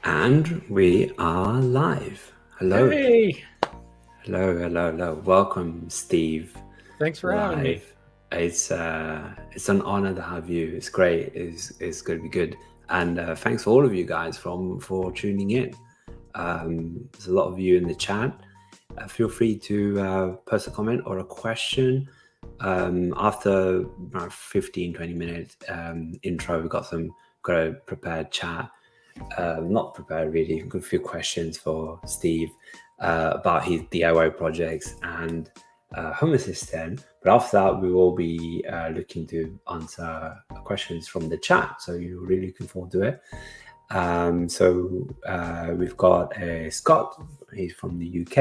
And we are live. Hello. Hey. Hello. Welcome, Steve. Thanks for having me. It's an honor to have you. It's great. It's going to be good. And thanks for all of you guys for tuning in. There's a lot of you in the chat. Feel free to post a comment or a question. After 15-20 minute intro, we've got a prepared chat. Not prepared really. Got a few questions for Steve about his DIY projects and Home Assistant. But after that, we will be looking to answer questions from the chat. So you're really looking forward to it. So we've got Scott. He's from the UK.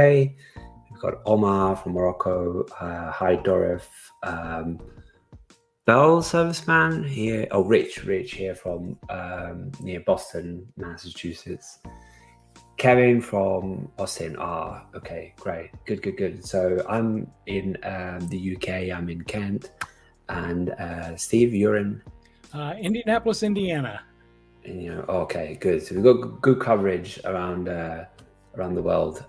We've got Omar from Morocco. Hi, Dorif. Bell Serviceman here. Oh, Rich here from near Boston, Massachusetts. Kevin from Austin. Okay, great, good. So I'm in the UK. I'm in Kent, and Steve, you're in Indianapolis, Indiana. Okay, good. So we've got good coverage around the world.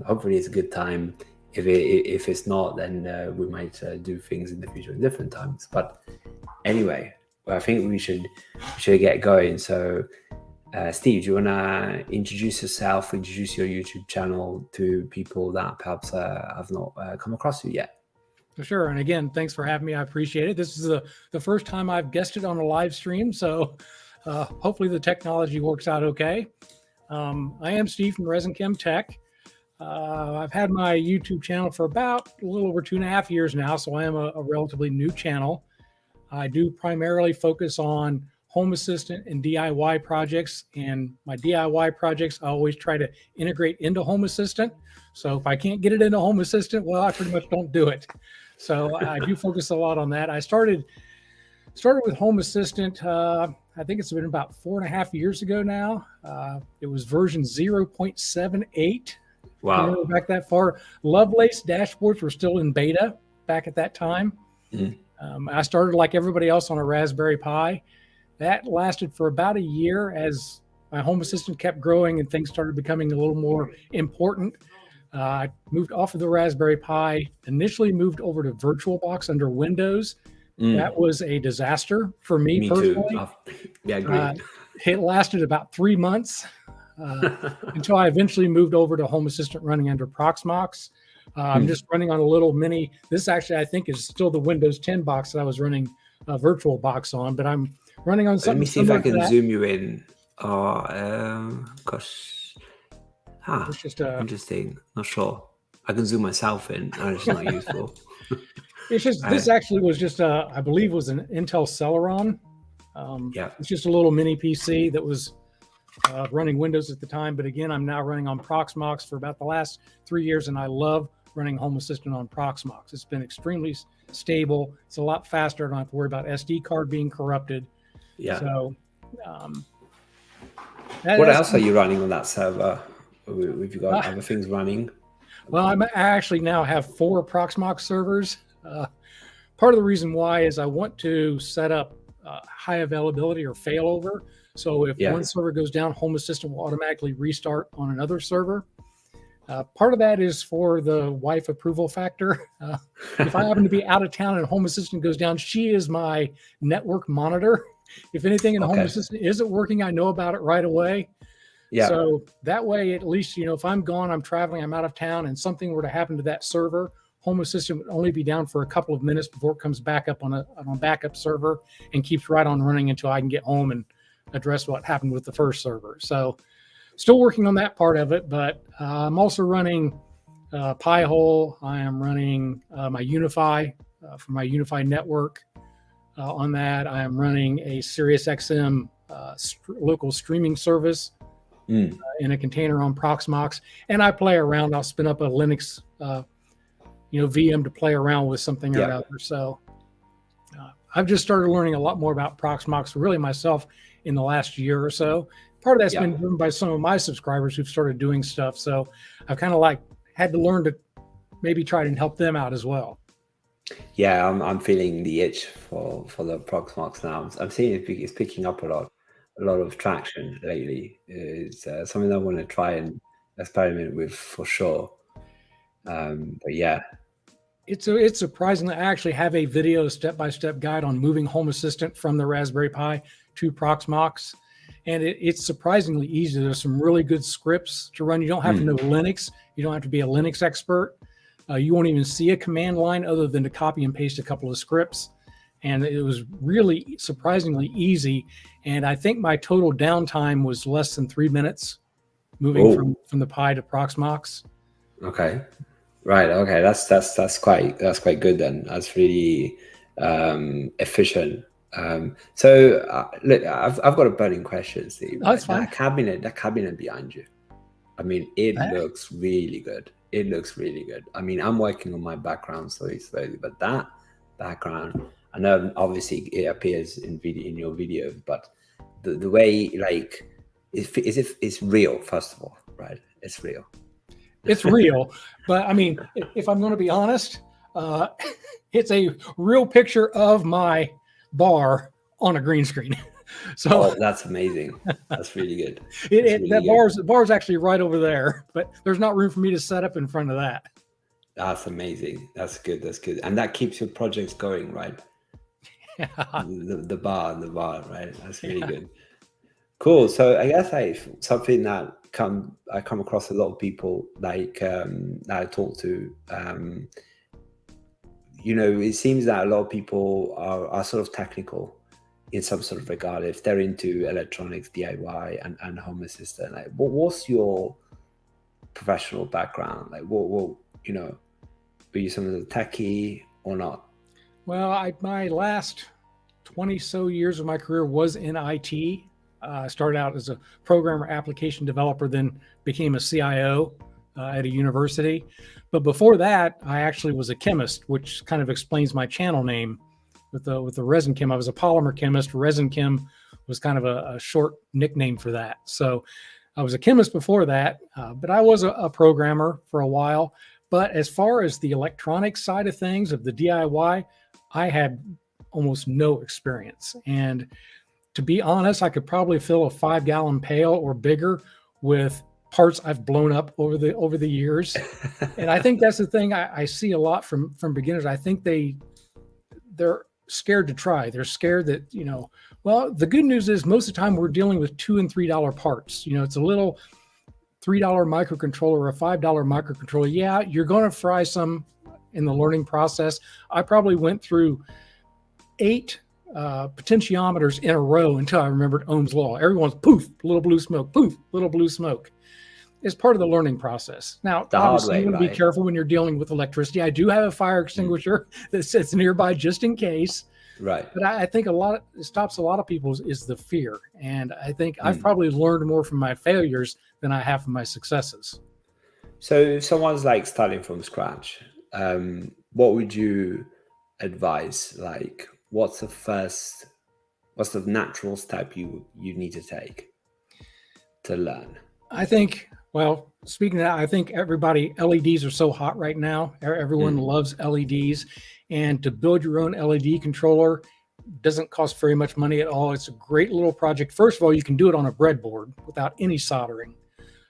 Hopefully, it's a good time. If it's not, then we might do things in the future at different times. But anyway, I think we should get going. So, Steve, do you want to introduce yourself, introduce your YouTube channel to people that perhaps have not come across you yet? For sure. And again, thanks for having me. I appreciate it. This is the first time I've guested on a live stream. So hopefully the technology works out okay. I am Steve from ResinChem Tech. I've had my YouTube channel for about a little over 2.5 years now, so I am a relatively new channel. I do primarily focus on Home Assistant and DIY projects, and my DIY projects I always try to integrate into Home Assistant. So if I can't get it into Home Assistant, well, I pretty much don't do it. So I do focus a lot on that. I started with Home Assistant, I think it's been about 4.5 years ago now. It was version 0.78. Wow. Back that far. Lovelace dashboards were still in beta back at that time. I started like everybody else on a Raspberry Pi. That lasted for about a year as my Home Assistant kept growing and things started becoming a little more important. I moved off of the Raspberry Pi, initially moved over to VirtualBox under Windows. That was a disaster for me personally. Too. Yeah, great. It lasted about 3 months. Until I eventually moved over to Home Assistant running under Proxmox. I'm just running on a little mini. This actually, I think, is still the Windows 10 box that I was running VirtualBox on, but I'm running on something. Let me see if I can zoom you in. It's just interesting. Not sure. I can zoom myself in. It's not useful. It's just this actually was just I believe was an Intel Celeron. It's just a little mini PC that was running Windows at the time, but again, I'm now running on Proxmox for about the last 3 years, and I love running Home Assistant on Proxmox. It's been extremely stable. It's a lot faster. I don't have to worry about SD card being corrupted. Yeah. So, what else are you running on that server? Have you got other things running? Well, I actually now have 4 Proxmox servers. Part of the reason why is I want to set up high availability or failover. So if one server goes down, Home Assistant will automatically restart on another server. Part of that is for the wife approval factor. If I happen to be out of town and Home Assistant goes down, she is my network monitor. If anything in the Home Assistant isn't working, I know about it right away. Yeah. So that way, at least, if I'm gone, I'm traveling, I'm out of town, and something were to happen to that server, Home Assistant would only be down for a couple of minutes before it comes back up on a backup server and keeps right on running until I can get home and address what happened with the first server. So still working on that part of it, but I'm also running Pi-hole. I am running my Unify for my Unify network. On that, I am running a SiriusXM local streaming service in a container on Proxmox, and I play around. I'll spin up a Linux, VM to play around with something or another. So I've just started learning a lot more about Proxmox, really myself, in the last year or so. Part of that's been driven by some of my subscribers who've started doing stuff. So I've kind of had to learn to maybe try and help them out as well. Yeah, I'm feeling the itch for the Proxmox now. I'm seeing it's picking up a lot of traction lately. It's something I want to try and experiment with for sure. But yeah, it's surprising that I actually have a video step-by-step guide on moving Home Assistant from the Raspberry Pi to Proxmox, and it's surprisingly easy. There's some really good scripts to run. You don't have to know Linux. You don't have to be a Linux expert. You won't even see a command line other than to copy and paste a couple of scripts. And it was really surprisingly easy. And I think my total downtime was less than 3 minutes moving from the Pi to Proxmox. Okay. Right. Okay. That's quite good then. That's really efficient. So look, I've got a burning question, Steve. Oh, that's fine. That cabinet behind you. I mean, it looks really good. It looks really good. I mean, I'm working on my background slowly, but that background, I know obviously it appears in your video, but the way it's real. First of all, right? It's real. It's real, but I mean, if I'm going to be honest, it's a real picture of my bar on a green screen. So that's amazing. That's really good. The bar's actually right over there, but there's not room for me to set up in front of that. That's amazing. That's good. And that keeps your projects going, right? Yeah. The bar, right? That's really good. Cool. So I guess something that I come across a lot of people that I talk to. It seems that a lot of people are sort of technical in some sort of regard, if they're into electronics, DIY, and Home Assistant. Like, what's your professional background? Like, what were you some of the techie or not? Well, my last 20 so years of my career was in IT. I started out as a programmer, application developer, then became a CIO at a university. But before that, I actually was a chemist, which kind of explains my channel name. With the ResinChem, I was a polymer chemist. ResinChem was kind of a short nickname for that. So I was a chemist before that, but I was a programmer for a while. But as far as the electronic side of things, of the DIY, I had almost no experience. And to be honest, I could probably fill a 5-gallon pail or bigger with parts I've blown up over the years. And I think that's the thing I see a lot from beginners. I think they're scared to try. They're scared that, well, the good news is most of the time we're dealing with $2 and $3 parts. It's a little $3 microcontroller or a $5 microcontroller. Yeah, you're going to fry some in the learning process. I probably went through 8 potentiometers in a row until I remembered Ohm's law. Everyone's poof, little blue smoke, poof, little blue smoke. It's part of the learning process. Now, obviously, you want to be careful when you're dealing with electricity. I do have a fire extinguisher that sits nearby just in case. Right. But I think it stops a lot of people is the fear. And I think I've probably learned more from my failures than I have from my successes. So if someone's starting from scratch, what would you advise? What's the natural step you need to take to learn? I think, well, speaking of that, I think LEDs are so hot right now. Everyone loves LEDs. And to build your own LED controller doesn't cost very much money at all. It's a great little project. First of all, you can do it on a breadboard without any soldering.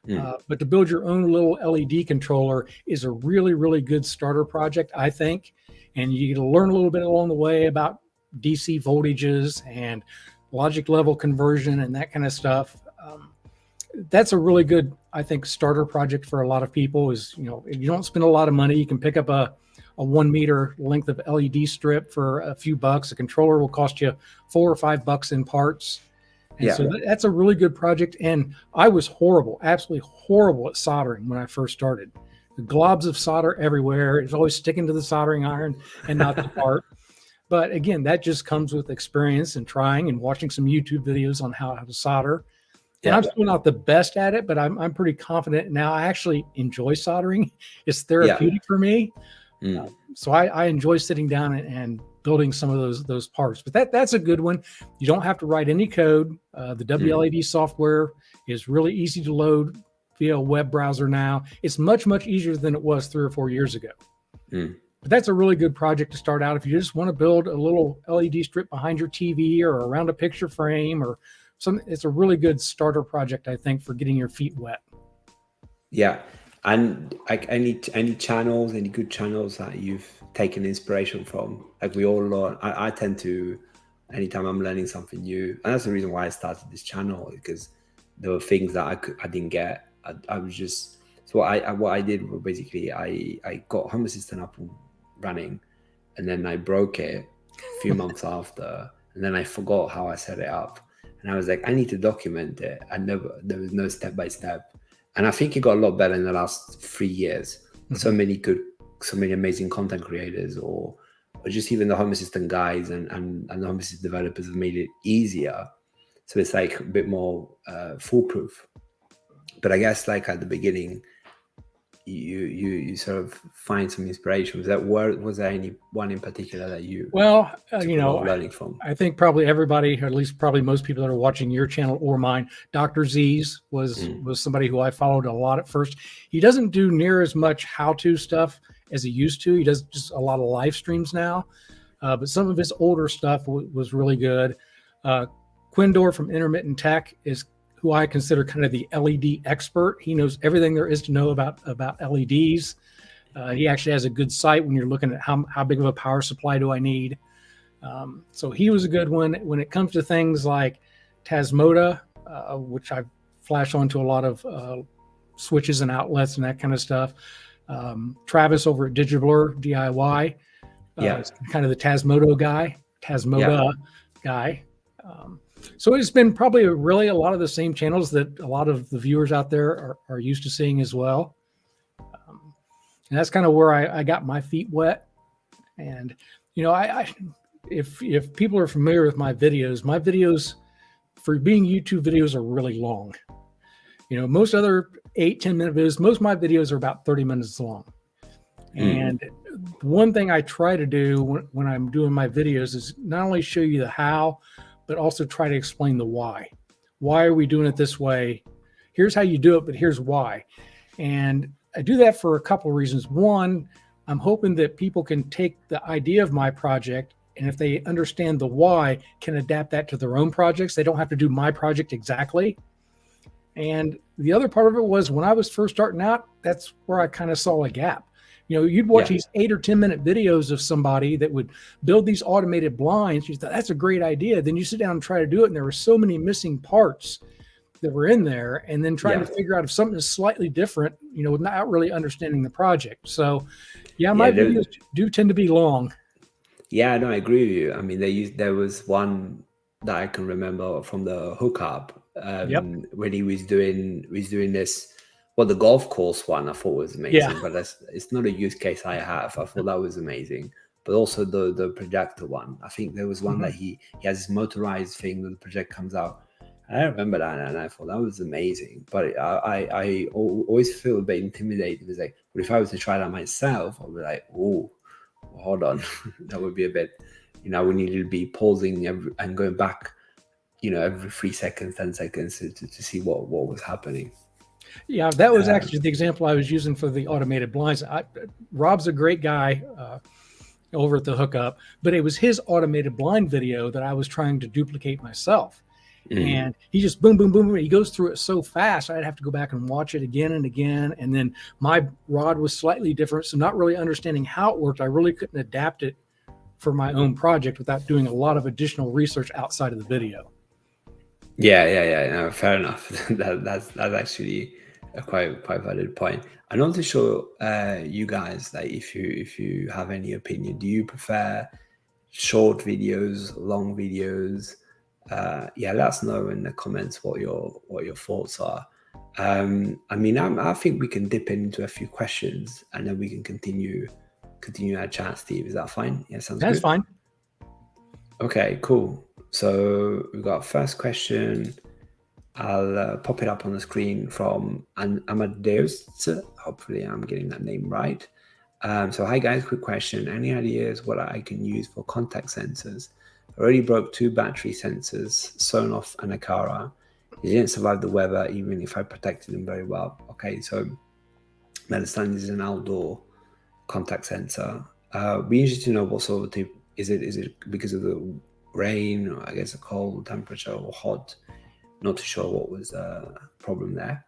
But to build your own little LED controller is a really, really good starter project, I think. And you get to learn a little bit along the way about DC voltages and logic level conversion and that kind of stuff. that's a really good, I think, starter project for a lot of people. Is, you know, if you don't spend a lot of money, you can pick up a 1 meter length of LED strip for a few bucks. A controller will cost you $4 or $5 in parts. And so that's a really good project. And I was horrible, absolutely horrible at soldering when I first started. The globs of solder everywhere. It's always sticking to the soldering iron and not the part. But again, that just comes with experience and trying and watching some YouTube videos on how to solder. And I'm still not the best at it, but I'm pretty confident now. I actually enjoy soldering. It's therapeutic for me. So I enjoy sitting down and building some of those parts. But that's a good one. You don't have to write any code. The WLAD software is really easy to load via a web browser now. It's much, much easier than it was 3 or 4 years ago. But that's a really good project to start out if you just want to build a little LED strip behind your TV or around a picture frame or something. It's a really good starter project, I think, for getting your feet wet. Yeah. And like any channels, any good channels that you've taken inspiration from? Like we all learn. I tend to, anytime I'm learning something new, and that's the reason why I started this channel, because there were things that I didn't get. I was just, so what I did was basically I got Home Assistant up and running, and then I broke it a few months after, and then I forgot how I set it up, and I was like, I need to document it. There was no step by step, and I think it got a lot better in the last 3 years. So many amazing content creators, or just even the Home Assistant guys and the Home Assistant developers have made it easier, so it's like a bit more foolproof. But I guess like at the beginning, you sort of find some inspiration. Was there any one in particular that you learning from? I think probably everybody, or at least probably most people that are watching your channel or mine, Dr. Z's was somebody who I followed a lot at first. He doesn't do near as much how-to stuff as he used to. He does just a lot of live streams now, but some of his older stuff was really good. Quindor from Intermittent Tech is who I consider kind of the LED expert. He knows everything there is to know about LEDs. He actually has a good site when you're looking at how big of a power supply do I need. So he was a good one. When it comes to things like Tasmota, which I flash onto a lot of switches and outlets and that kind of stuff. Travis over at Digiblur DIY, kind of the Tasmota guy. So it's been probably really a lot of the same channels that a lot of the viewers out there are used to seeing as well. And that's kind of where I got my feet wet. And, you know, if people are familiar with my videos for being YouTube videos are really long. You know, most other 8-10 minute videos, most of my videos are about 30 minutes long. And one thing I try to do when I'm doing my videos is not only show you the how, but also try to explain the why. Why are we doing it this way? Here's how you do it, but here's why. And I do that for a couple of reasons. One, I'm hoping that people can take the idea of my project, and if they understand the why, can adapt that to their own projects. They don't have to do my project exactly. And the other part of it was when I was first starting out, that's where I kind of saw a gap. You know, you'd watch these 8 or 10 minute videos of somebody that would build these automated blinds. You thought that's a great idea. Then you sit down and try to do it, and there were so many missing parts that were in there. And then trying to figure out if something is slightly different, you know, without really understanding the project. So, my videos do tend to be long. Yeah, no, I agree with you. I mean, there was one that I can remember from the hookup when he was doing this. Well, the golf course one I thought was amazing, but it's not a use case I have. I thought that was amazing. But also the projector one. I think there was one that he has this motorized thing that the project comes out. I remember that, and I thought that was amazing. But I always feel a bit intimidated. It's like, but if I was to try that myself, I'd be like, oh, hold on. That would be a bit, you know, we needed to be pausing and going back, you know, every 3 seconds, 10 seconds to see what was happening. Yeah, that was actually the example I was using for the automated blinds. Rob's a great guy over at the hookup, but it was his automated blind video that I was trying to duplicate myself. And he just boom, boom, boom, boom. He goes through it so fast, I'd have to go back and watch it again and again. And then my rod was slightly different. So not really understanding how it worked, I really couldn't adapt it for my own project without doing a lot of additional research outside of the video. Yeah. No, fair enough. That's actually a quite valid point. I'm not too sure, you guys, like if you have any opinion, do you prefer short videos, long videos? Yeah, let us know in the comments what your thoughts are. I mean, I think we can dip into a few questions and then we can continue our chat. Steve, is that fine? Yeah, sounds That's good. fine. Okay, cool. So we've got first question. I'll pop it up on the screen from Amadeus. Hopefully I'm getting that name right. So hi guys, quick question. Any ideas what I can use for contact sensors? I already broke 2 battery sensors, Sonoff and Akara. They didn't survive the weather even if I protected them very well. Okay, so I understand this is an outdoor contact sensor. Be interested to know what sort of type is it? Is it because of the rain, or I guess a cold temperature, or hot? Not too sure what was the problem there.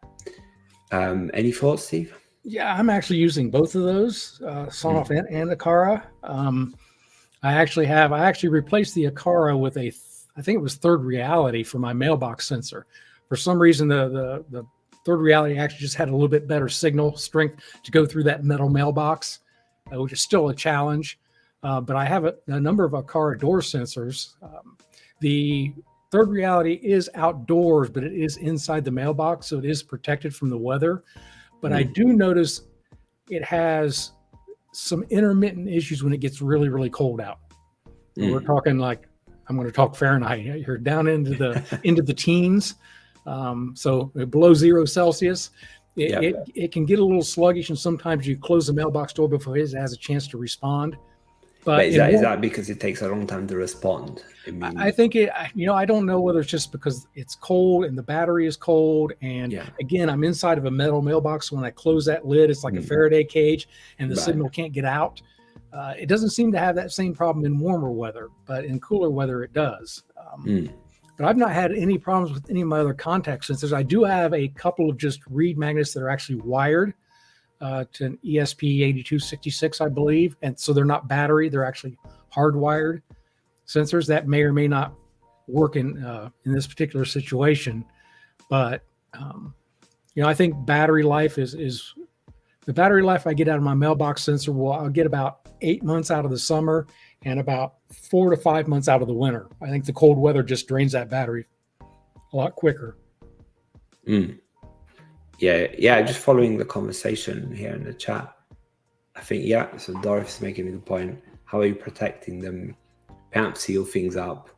Any thoughts, Steve? Yeah, I'm actually using both of those, Sonoff and Akara. I actually replaced the Akara with I think it was Third Reality for my mailbox sensor. For some reason, the Third Reality actually just had a little bit better signal strength to go through that metal mailbox, which is still a challenge. But I have a number of Akara door sensors. The Third Reality is outdoors, but it is inside the mailbox, so it is protected from the weather. But I do notice it has some intermittent issues when it gets really, really cold out. We're talking like, I'm going to talk Fahrenheit. You're down into the teens. So below 0 Celsius, it can get a little sluggish, and sometimes you close the mailbox door before it has a chance to respond. But is that because it takes a long time to respond? I think I don't know whether it's just because it's cold and the battery is cold. And again, I'm inside of a metal mailbox. So when I close that lid, it's like a Faraday cage and the signal can't get out. It doesn't seem to have that same problem in warmer weather, but in cooler weather, it does. But I've not had any problems with any of my other contact sensors. I do have a couple of just reed magnets that are actually wired to an ESP8266, I believe. And so they're not battery, they're actually hardwired sensors that may or may not work in this particular situation. But, I think battery life is the battery life I get out of my mailbox sensor. I'll get about 8 months out of the summer and about 4 to 5 months out of the winter. I think the cold weather just drains that battery a lot quicker. Yeah, just following the conversation here in the chat. I think, so Dorothy's making a good point. How are you protecting them? Perhaps seal things up,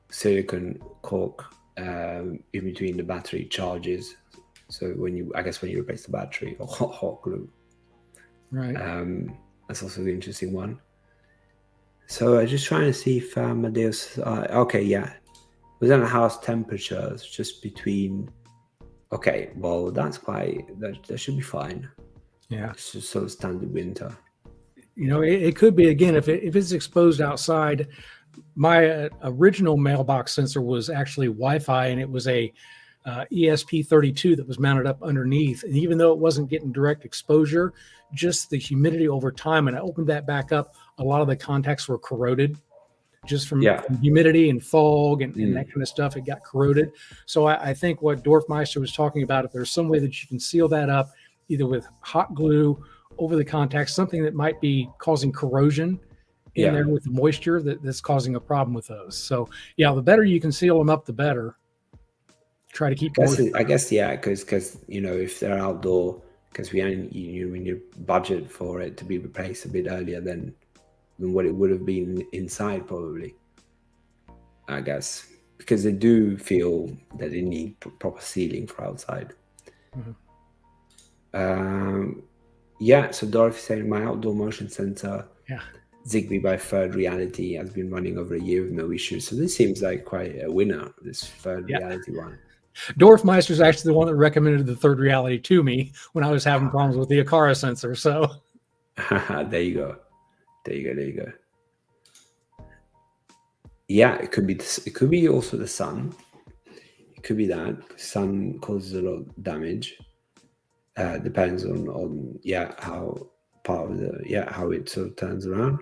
silicone cork in between the battery charges. So when you replace the battery, or hot glue. Right. That's also an interesting one. So I'm just trying to see if Amadeus, within house temperatures, just between. Okay, well, that should be fine. Yeah. It's just sort of standard winter. It could be, again, if it's exposed outside. My original mailbox sensor was actually Wi-Fi, and it was a ESP32 that was mounted up underneath. And even though it wasn't getting direct exposure, just the humidity over time, and I opened that back up, a lot of the contacts were corroded. Just from humidity and fog and that kind of stuff, it got corroded. So I think what Dorfmeister was talking about, if there's some way that you can seal that up, either with hot glue over the contacts, something that might be causing corrosion in there with the moisture that's causing a problem with those. So the better you can seal them up, the better. Try to keep. I guess because if they're outdoor, because we need a budget for it to be replaced a bit earlier than what it would have been inside, probably, I guess, because they do feel that they need proper sealing for outside. So Dorothy saying my outdoor motion sensor, Zigbee by Third Reality, has been running over a year with no issues. So this seems like quite a winner, this Third Reality one. Dorfmeister is actually the one that recommended the Third Reality to me when I was having problems with the Akara sensor. So there you go. There you go. Yeah, it could be also the sun. It could be that sun causes a lot of damage. Depends on how part of how it sort of turns around.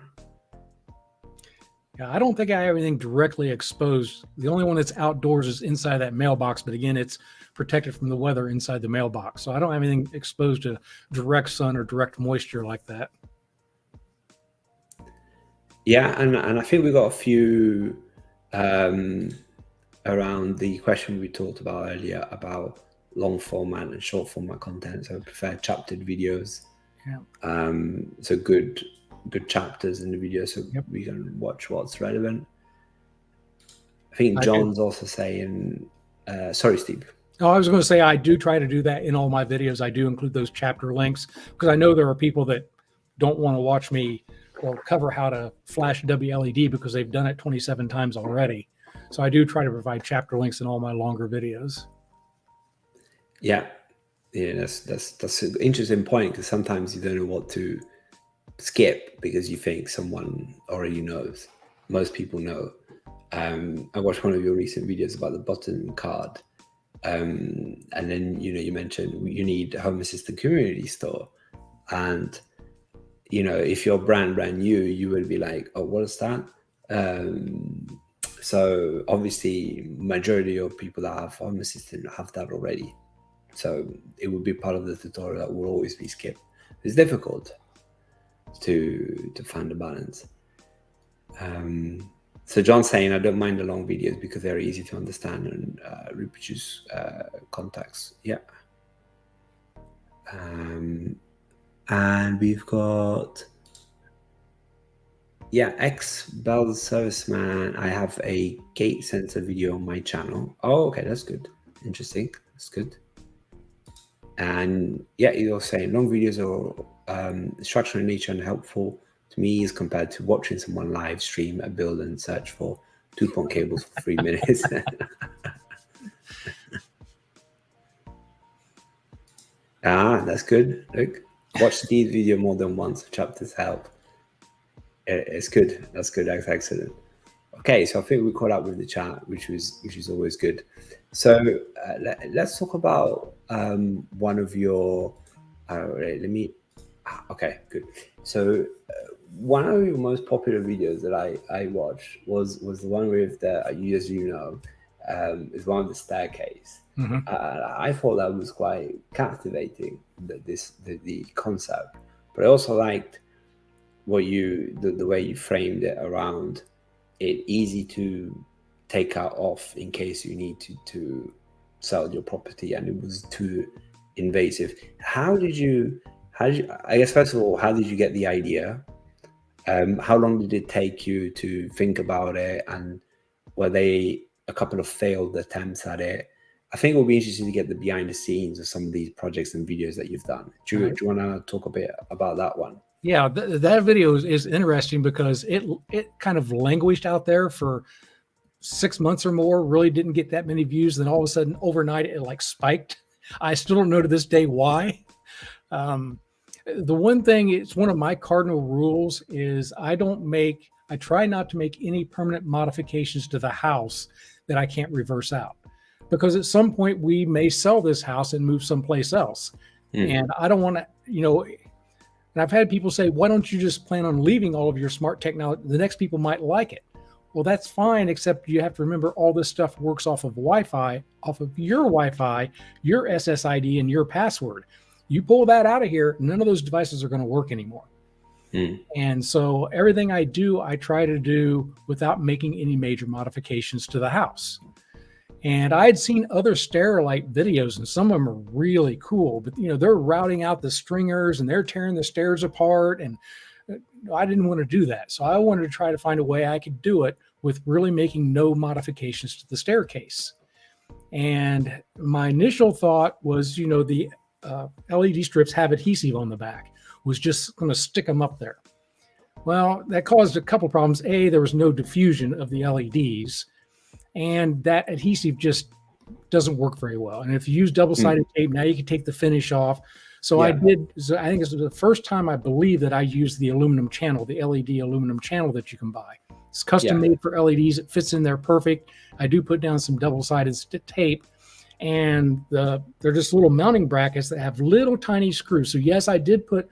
Yeah, I don't think I have anything directly exposed. The only one that's outdoors is inside that mailbox, but again, it's protected from the weather inside the mailbox. So I don't have anything exposed to direct sun or direct moisture like that. Yeah, and I think we got a few around the question we talked about earlier about long format and short format content. So I prefer chaptered videos. Yeah. So good chapters in the video, so Yep. we can watch what's relevant. I think John's also saying, sorry, Steve. Oh, I was going to say, I do try to do that in all my videos. I do include those chapter links because I know there are people that don't want to watch me or cover how to flash WLED because they've done it 27 times already. So I do try to provide chapter links in all my longer videos. Yeah, that's an interesting point, because sometimes you don't know what to skip because you think someone already knows. Most people know. I watched one of your recent videos about the button card, and then you mentioned you need a Home Assistant community store, and if you're brand new, you will be like, oh, what is that? So obviously majority of people that have Home Assistant have that already, so it would be part of the tutorial that will always be skipped. It's difficult to find a balance. So John's saying, I don't mind the long videos because they're easy to understand and reproduce context. Yeah. And we've got, Bell Serviceman. I have a gate sensor video on my channel. Oh, okay, that's good. Interesting. That's good. And yeah, you're saying long videos are structural in nature and helpful to me as compared to watching someone live stream a build and search for 2-point cables for 3 minutes. That's good. Look, watch Steve's video more than once. Chapters help. It's good. That's good. That's excellent. Okay, so I think we caught up with the chat, which is always good. So let's talk about one of your. Okay, good. So one of your most popular videos that I watched was the one with the, as you know, is one of the staircase. Mm-hmm. I thought that was quite captivating, the concept, but I also liked the way you framed it around it, easy to take out off in case you need to sell your property and it was too invasive. How did you, I guess first of all, how did you get the idea? How long did it take you to think about it, and were they a couple of failed attempts at it? I think it will be interesting to get the behind the scenes of some of these projects and videos that you've done. Do you want to talk a bit about that one? Yeah, that video is interesting because it kind of languished out there for 6 months or more, really didn't get that many views. Then all of a sudden overnight it like spiked. I still don't know to this day why. The one thing, it's one of my cardinal rules is I try not to make any permanent modifications to the house that I can't reverse out, because at some point we may sell this house and move someplace else. And I don't want to, and I've had people say, why don't you just plan on leaving all of your smart technology? The next people might like it. Well, that's fine, except you have to remember all this stuff works off of Wi-Fi, off of your Wi-Fi, your SSID, and your password. You pull that out of here, none of those devices are going to work anymore. And so everything I do, I try to do without making any major modifications to the house. And I had seen other stair-light videos, and some of them are really cool, but they're routing out the stringers and they're tearing the stairs apart, and I didn't want to do that. So I wanted to try to find a way I could do it with really making no modifications to the staircase. And my initial thought was, the LED strips have adhesive on the back, was just going to stick them up there. Well, that caused a couple problems. A, there was no diffusion of the LEDs, and that adhesive just doesn't work very well. And if you use double-sided tape, now you can take the finish off. So I think this is the first time I believe that I used the aluminum channel, the LED aluminum channel that you can buy. It's custom made for LEDs. It fits in there perfect. I do put down some double-sided tape, and they're just little mounting brackets that have little tiny screws. So yes, I did put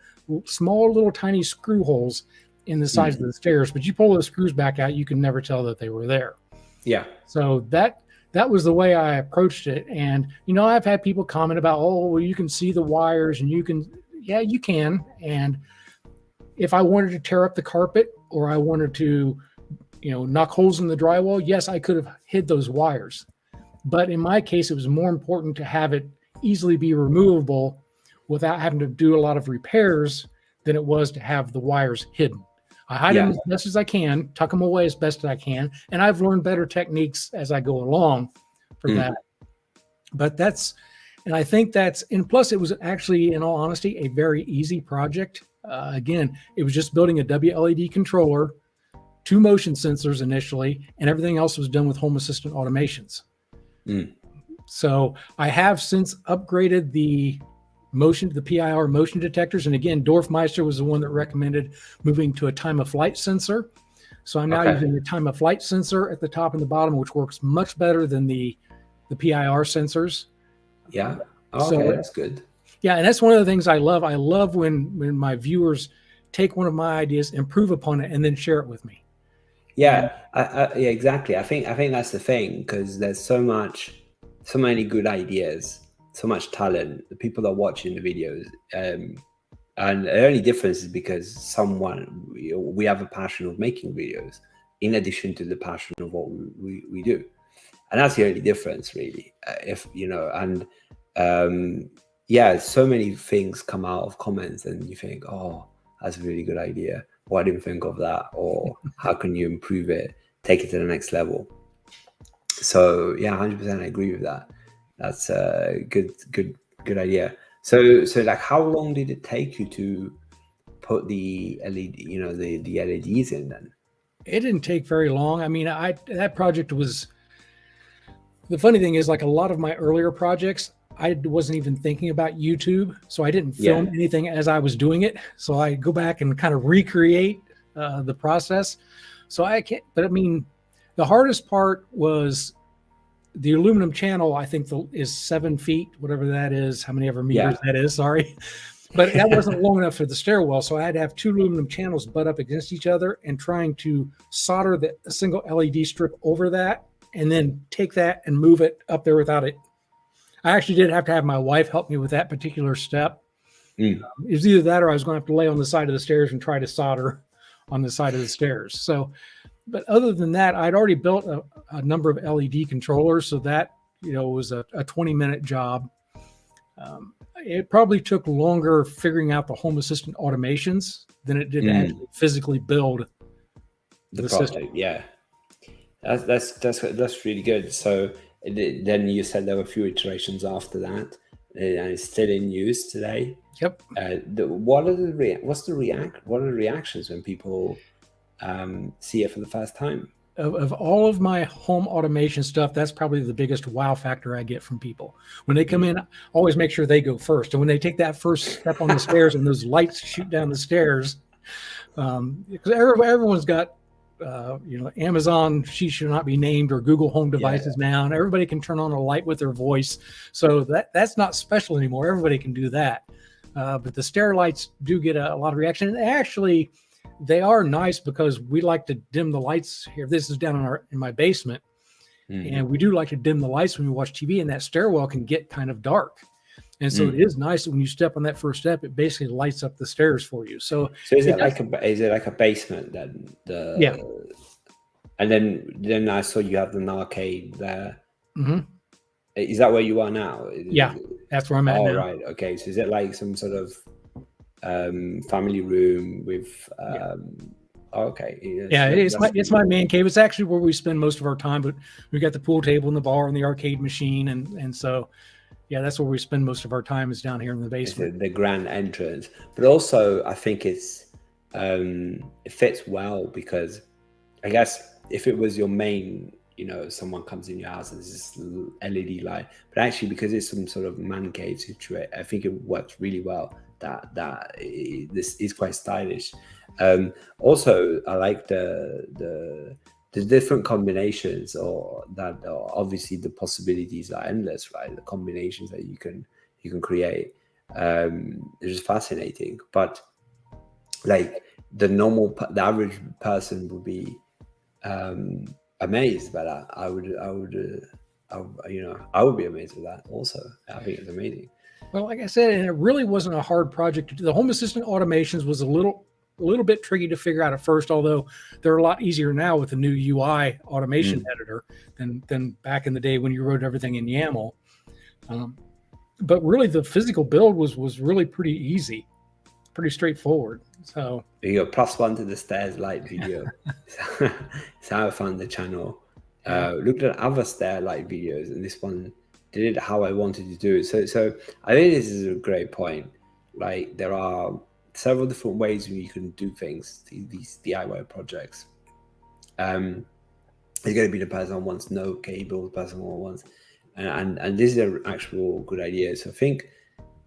small little tiny screw holes in the sides of the stairs, but you pull those screws back out, you can never tell that they were there. Yeah. So that was the way I approached it. And, you know, I've had people comment about, oh, well, you can see the wires and you can, yeah, you can. And if I wanted to tear up the carpet or I wanted to, you know, knock holes in the drywall, yes, I could have hid those wires. But in my case, it was more important to have it easily be removable without having to do a lot of repairs than it was to have the wires hidden. I hide them as best as I can, tuck them away as best as I can, and I've learned better techniques as I go along for that. But that's, and I think that's, and plus it was actually, in all honesty, a very easy project. Again, it was just building a WLED controller, 2 motion sensors initially, and everything else was done with Home Assistant automations. So I have since upgraded the PIR motion detectors. And again, Dorfmeister was the one that recommended moving to a time of flight sensor. So I'm now using the time of flight sensor at the top and the bottom, which works much better than the PIR sensors. Yeah. Okay, so that's good. Yeah, and that's one of the things I love. I love when my viewers take one of my ideas, improve upon it, and then share it with me. Yeah, yeah, exactly. I think that's the thing, because there's so many good ideas, so much talent. The people are watching the videos, and the only difference is because we have a passion of making videos, in addition to the passion of what we do, and that's the only difference, really. If you know, and yeah, so many things come out of comments, and you think, oh, that's a really good idea. Why didn't think of that? Or how can you improve it, take it to the next level? So yeah, 100% I agree with that. That's a good idea. So like, how long did it take you to put the LED, you know, the LEDs in then? It didn't take very long. I mean, that project was, the funny thing is, like a lot of my earlier projects, I wasn't even thinking about YouTube, so I didn't film anything as I was doing it. So I go back and kind of recreate the process. So I can't, but I mean, the hardest part was the aluminum channel. I think is 7 feet, whatever that is, how many ever meters that is, sorry. But that wasn't long enough for the stairwell. So I had to have 2 aluminum channels butt up against each other and trying to solder a single LED strip over that and then take that and move it up there without it. I actually did have to have my wife help me with that particular step. It was either that or I was going to have to lay on the side of the stairs and try to solder on the side of the stairs. So, but other than that, I'd already built a number of LED controllers. So that, you know, was a 20-minute job. It probably took longer figuring out the Home Assistant automations than it did to actually physically build the system. Yeah, that's really good. So then you said there were a few iterations after that, and it's still in use today. Yep. What are the reactions when people see it for the first time? Of all of my home automation stuff, that's probably the biggest wow factor I get from people. When they come in, I always make sure they go first. And when they take that first step on the stairs and those lights shoot down the stairs, because everyone's got, you know, Amazon, she should not be named, or Google Home devices now, and everybody can turn on a light with their voice. So that's not special anymore. Everybody can do that. But the stair lights do get a lot of reaction. And actually, they are nice because we like to dim the lights here. This is down in my basement. And we do like to dim the lights when we watch TV, and that stairwell can get kind of dark. And so it is nice that when you step on that first step, it basically lights up the stairs for you. So is it like a basement then? Yeah. And then I saw you have an arcade there. Is that where you are now? Yeah, that's where I'm at now. Oh, right. Okay. So is it like some sort of family room with okay. Yeah, it's my man cave. It's actually where we spend most of our time, but we got the pool table and the bar and the arcade machine, and so yeah, that's where we spend most of our time, is down here in the basement. The grand entrance. But also I think it fits well, because I guess if it was your main, you know, someone comes in your house and there's this LED light, but actually because it's some sort of man cave situation, I think it works really well. This is quite stylish. Also, I like the different combinations, or that obviously the possibilities are endless, right? The combinations that you can create, it's just fascinating. But like, the average person would be amazed by that. I would be amazed with that also. I think it's amazing. Well, like I said, and it really wasn't a hard project to do. The Home Assistant automations was a little bit tricky to figure out at first, although they're a lot easier now with the new UI automation editor than back in the day when you wrote everything in YAML. But really, the physical build was really pretty easy, pretty straightforward. So you go +1 to the stairs light video. It's how I found the channel. Looked at other stair light videos, and this one did it how I wanted to do it. So I think this is a great point. Like, there are several different ways you can do things, these DIY projects. It's going to be the person who wants no cable, the person who wants, and this is an actual good idea. So I think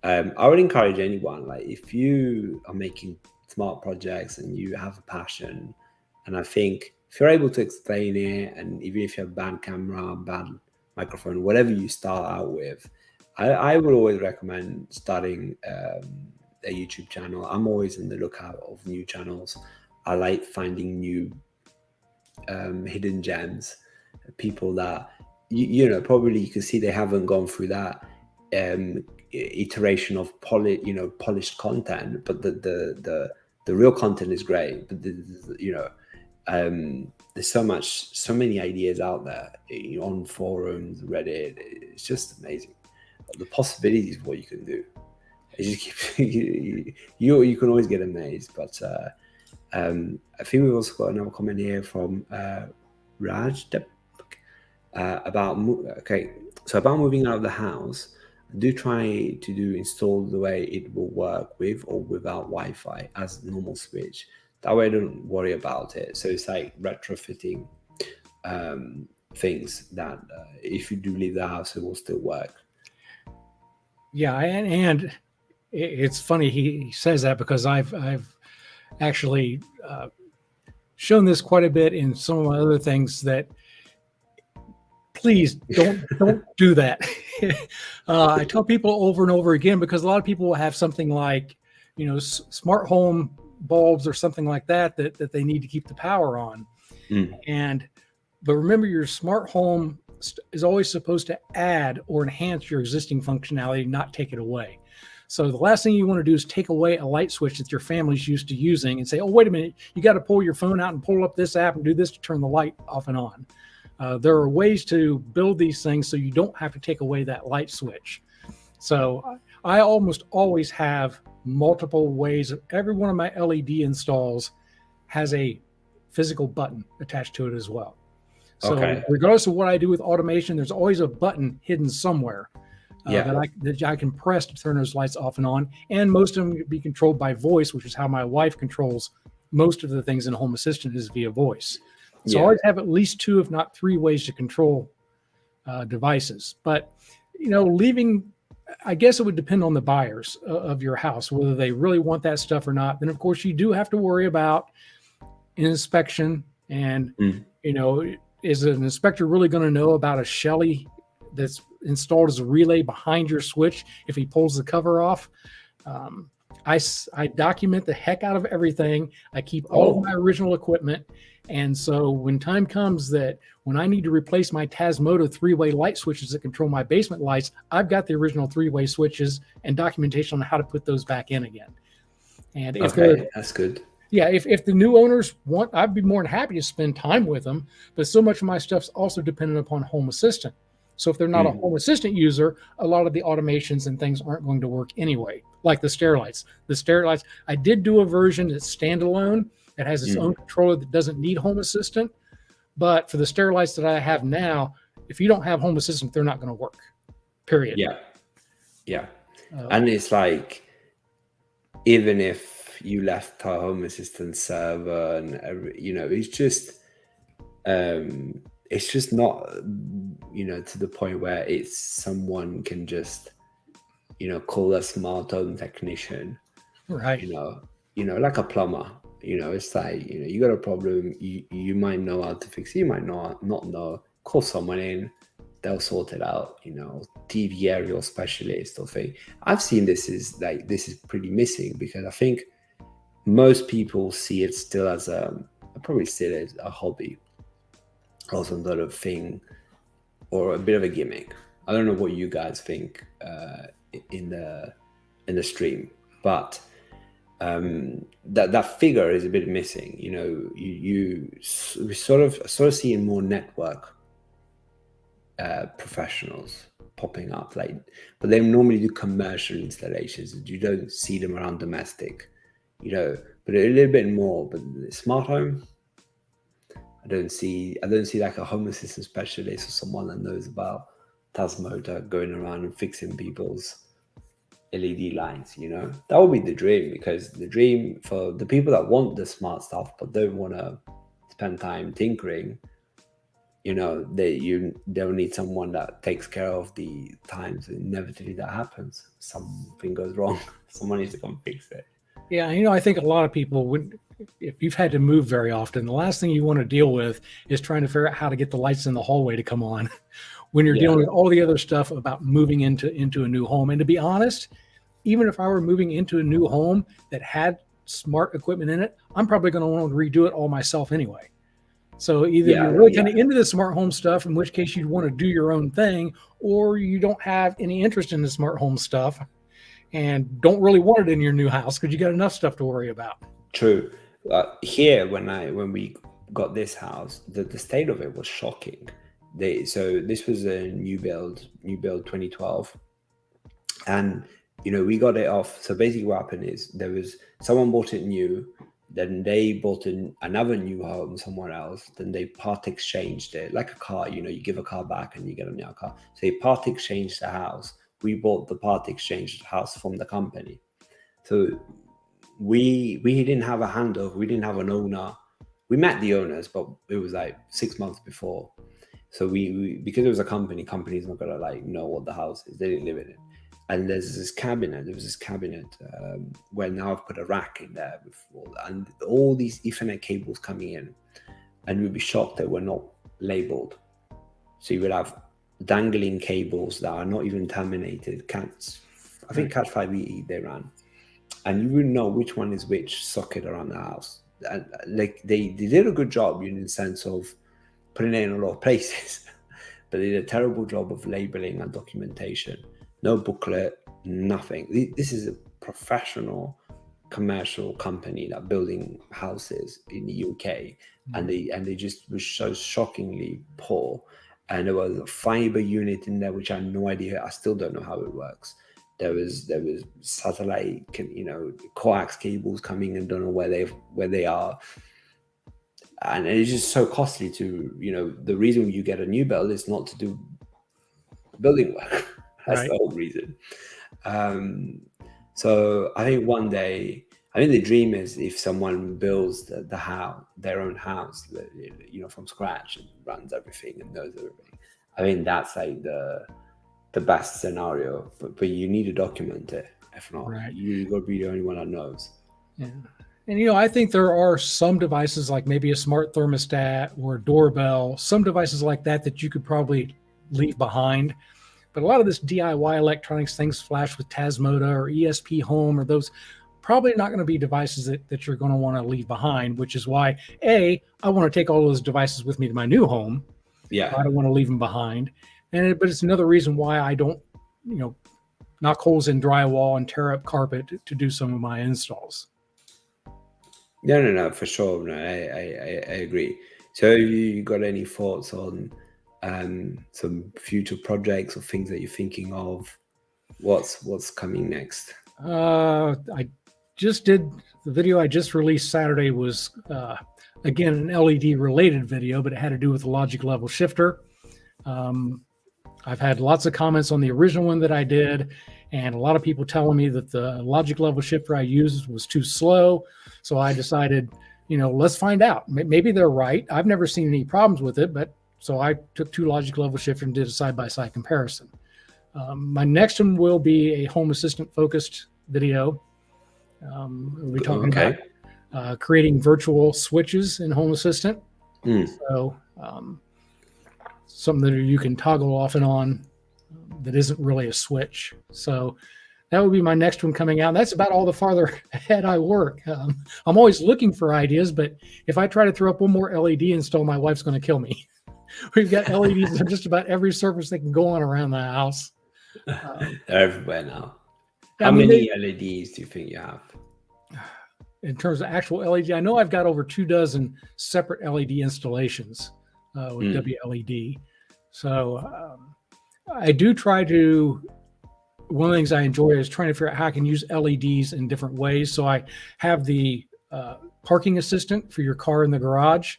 I would encourage anyone, like, if you are making smart projects and you have a passion, and I think if you're able to explain it, and even if you have bad camera, bad microphone, whatever you start out with, I would always recommend starting a YouTube channel. I'm always on the lookout of new channels. I like finding new hidden gems, people that probably you can see they haven't gone through that iteration of polished content, but the real content is great. But there's so many ideas out there on forums, Reddit. It's just amazing, the possibilities of what you can do. It just you can always get amazed. But I think we've also got another comment here from Raj about moving out of the house. Do try to install the way it will work with or without Wi-Fi as normal switch. That way I don't worry about it. So it's like retrofitting things that if you do leave the house, it will still work. Yeah, and it's funny he says that, because I've actually shown this quite a bit in some of my other things, that please don't do that. I tell people over and over again, because a lot of people will have something like, smart home bulbs or something like that they need to keep the power on. But remember, your smart home is always supposed to add or enhance your existing functionality, not take it away. So the last thing you want to do is take away a light switch that your family's used to using and say, oh, wait a minute, you got to pull your phone out and pull up this app and do this to turn the light off and on. There are ways to build these things so you don't have to take away that light switch. So I almost always have multiple ways. Every one of my LED installs has a physical button attached to it as well. So regardless of what I do with automation, there's always a button hidden somewhere that I can press to turn those lights off and on. And most of them can be controlled by voice, which is how my wife controls most of the things in Home Assistant, is via voice. So I always have at least 2, if not 3 ways to control devices. But, I guess it would depend on the buyers of your house, whether they really want that stuff or not. Then, of course, you do have to worry about inspection. And, is an inspector really going to know about a Shelly that's installed as a relay behind your switch if he pulls the cover off? I document the heck out of everything. I keep all of my original equipment. And so when time comes that when I need to replace my Tasmoto 3-way light switches that control my basement lights, I've got the original 3-way switches and documentation on how to put those back in again. And if that's good. Yeah, if the new owners want, I'd be more than happy to spend time with them. But so much of my stuff's also dependent upon Home Assistant. So if they're not a Home Assistant user, a lot of the automations and things aren't going to work anyway, like the stair lights. The stair lights, I did do a version that's standalone. It has its own controller that doesn't need Home Assistant. But for the stair lights that I have now, if you don't have Home Assistant, they're not going to work, period. Yeah. And it's like, even if you left our Home Assistant server and it's just not, to the point where it's someone can just, call a smart home technician, right? Like a plumber. It's like, you got a problem, you might know how to fix it, you might not know, call someone in, they'll sort it out, TV aerial specialist or thing. I've seen this is pretty missing, because I think most people see it still as probably still as a hobby or some sort of thing or a bit of a gimmick. I don't know what you guys think in the stream, but that figure is a bit missing. You know, we sort of seeing more network professionals popping up, like, but they normally do commercial installations. You don't see them around domestic, you know, but a little bit more. But smart home, I don't see like a home assistant specialist or someone that knows about Tasmota going around and fixing people's LED lights. You know, that would be the dream, because the dream for the people that want the smart stuff but don't want to spend time tinkering, you know, they'll need someone that takes care of the times inevitably that happens. Something goes wrong. Someone needs to come fix it. Yeah, you know, I think a lot of people would, if you've had to move very often, the last thing you want to deal with is trying to figure out how to get the lights in the hallway to come on when you're dealing with all the other stuff about moving into a new home. And to be honest, even if I were moving into a new home that had smart equipment in it, I'm probably going to want to redo it all myself anyway. So either you're really kind of into the smart home stuff, in which case you'd want to do your own thing, or you don't have any interest in the smart home stuff and don't really want it in your new house because you got enough stuff to worry about. True. Here, when we got this house, the state of it was shocking. So this was a new build 2012, and you know, we got it off. So basically what happened is there was someone bought it new, then they bought another new home somewhere else, then they part exchanged it like a car. You know, you give a car back and you get a new car. So they part exchanged the house. We bought the part exchanged house from the company. So we didn't have a handover. We didn't have an owner. We met the owners, but it was like 6 months before. So we because it was a company's not gonna like know what the house is. They didn't live in it. And there was this cabinet where now I've put a rack in there before, and all these Ethernet cables coming in, and you'd be shocked that we're not labeled. So you would have dangling cables that are not even terminated. I think Cat 5e they ran, and you wouldn't know which one is which socket around the house. And like they did a good job in the sense of putting it in a lot of places, but they did a terrible job of labeling and documentation. No booklet, nothing. This is a professional commercial company that building houses in the UK, and they just were so shockingly poor. And there was a fiber unit in there which I had no idea. I still don't know how it works. There was satellite, you know, coax cables coming and don't know where they are. And it's just so costly to, you know, the reason you get a new build is not to do building work. That's the whole reason. So I think one day, I think the dream is if someone builds the house, their own house, you know, from scratch and runs everything and knows everything. I think that's like the best scenario. But you need to document it. If not, you got to be the only one that knows. Yeah. And, you know, I think there are some devices like maybe a smart thermostat or a doorbell, some devices like that you could probably leave behind. But a lot of this DIY electronics, things flash with Tasmota or ESP Home or those, probably not going to be devices that you're going to want to leave behind, which is why, I want to take all those devices with me to my new home. Yeah. I don't want to leave them behind. But it's another reason why I don't, you know, knock holes in drywall and tear up carpet to do some of my installs. No, for sure. No, I agree. So you got any thoughts on some future projects or things that you're thinking of? What's coming next? I just did the video I just released Saturday was again an LED related video, but it had to do with the logic level shifter. I've had lots of comments on the original one that I did, and a lot of people telling me that the logic level shifter I used was too slow. So I decided, you know, let's find out. Maybe they're right. I've never seen any problems with it, but so I took two logic level shifters and did a side-by-side comparison. My next one will be a Home Assistant focused video. We'll be talking about creating virtual switches in Home Assistant. So something that you can toggle off and on that isn't really a switch. So That would be my next one coming out. And that's about all the farther ahead I work. I'm always looking for ideas, but if I try to throw up one more LED install, my wife's going to kill me. We've got LEDs on just about every surface that can go on around the house. They're everywhere now. Yeah, How many LEDs do you think you have? In terms of actual LED, I know I've got over 24 separate LED installations with WLED. So I do try to, one of the things I enjoy is trying to figure out how I can use LEDs in different ways. So I have the parking assistant for your car in the garage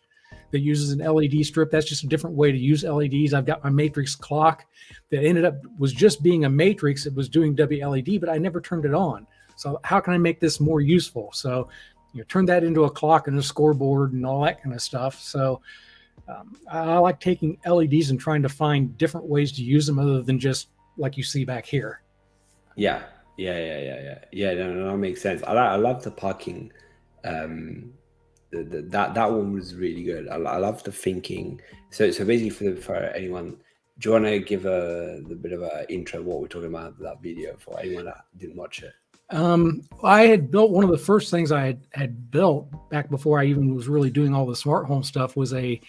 that uses an LED strip. That's just a different way to use LEDs. I've got my matrix clock that ended up was just being a matrix. It was doing WLED, but I never turned it on. So how can I make this more useful? So, turn that into a clock and a scoreboard and all that kind of stuff. So I like taking LEDs and trying to find different ways to use them other than just like you see back here. Yeah. No, that makes sense. I love the parking. That one was really good. I love the thinking. So basically for anyone, do you want to give the bit of an intro what we're talking about that video for anyone that didn't watch it? I had built one of the first things I had built back before I even was really doing all the smart home stuff was a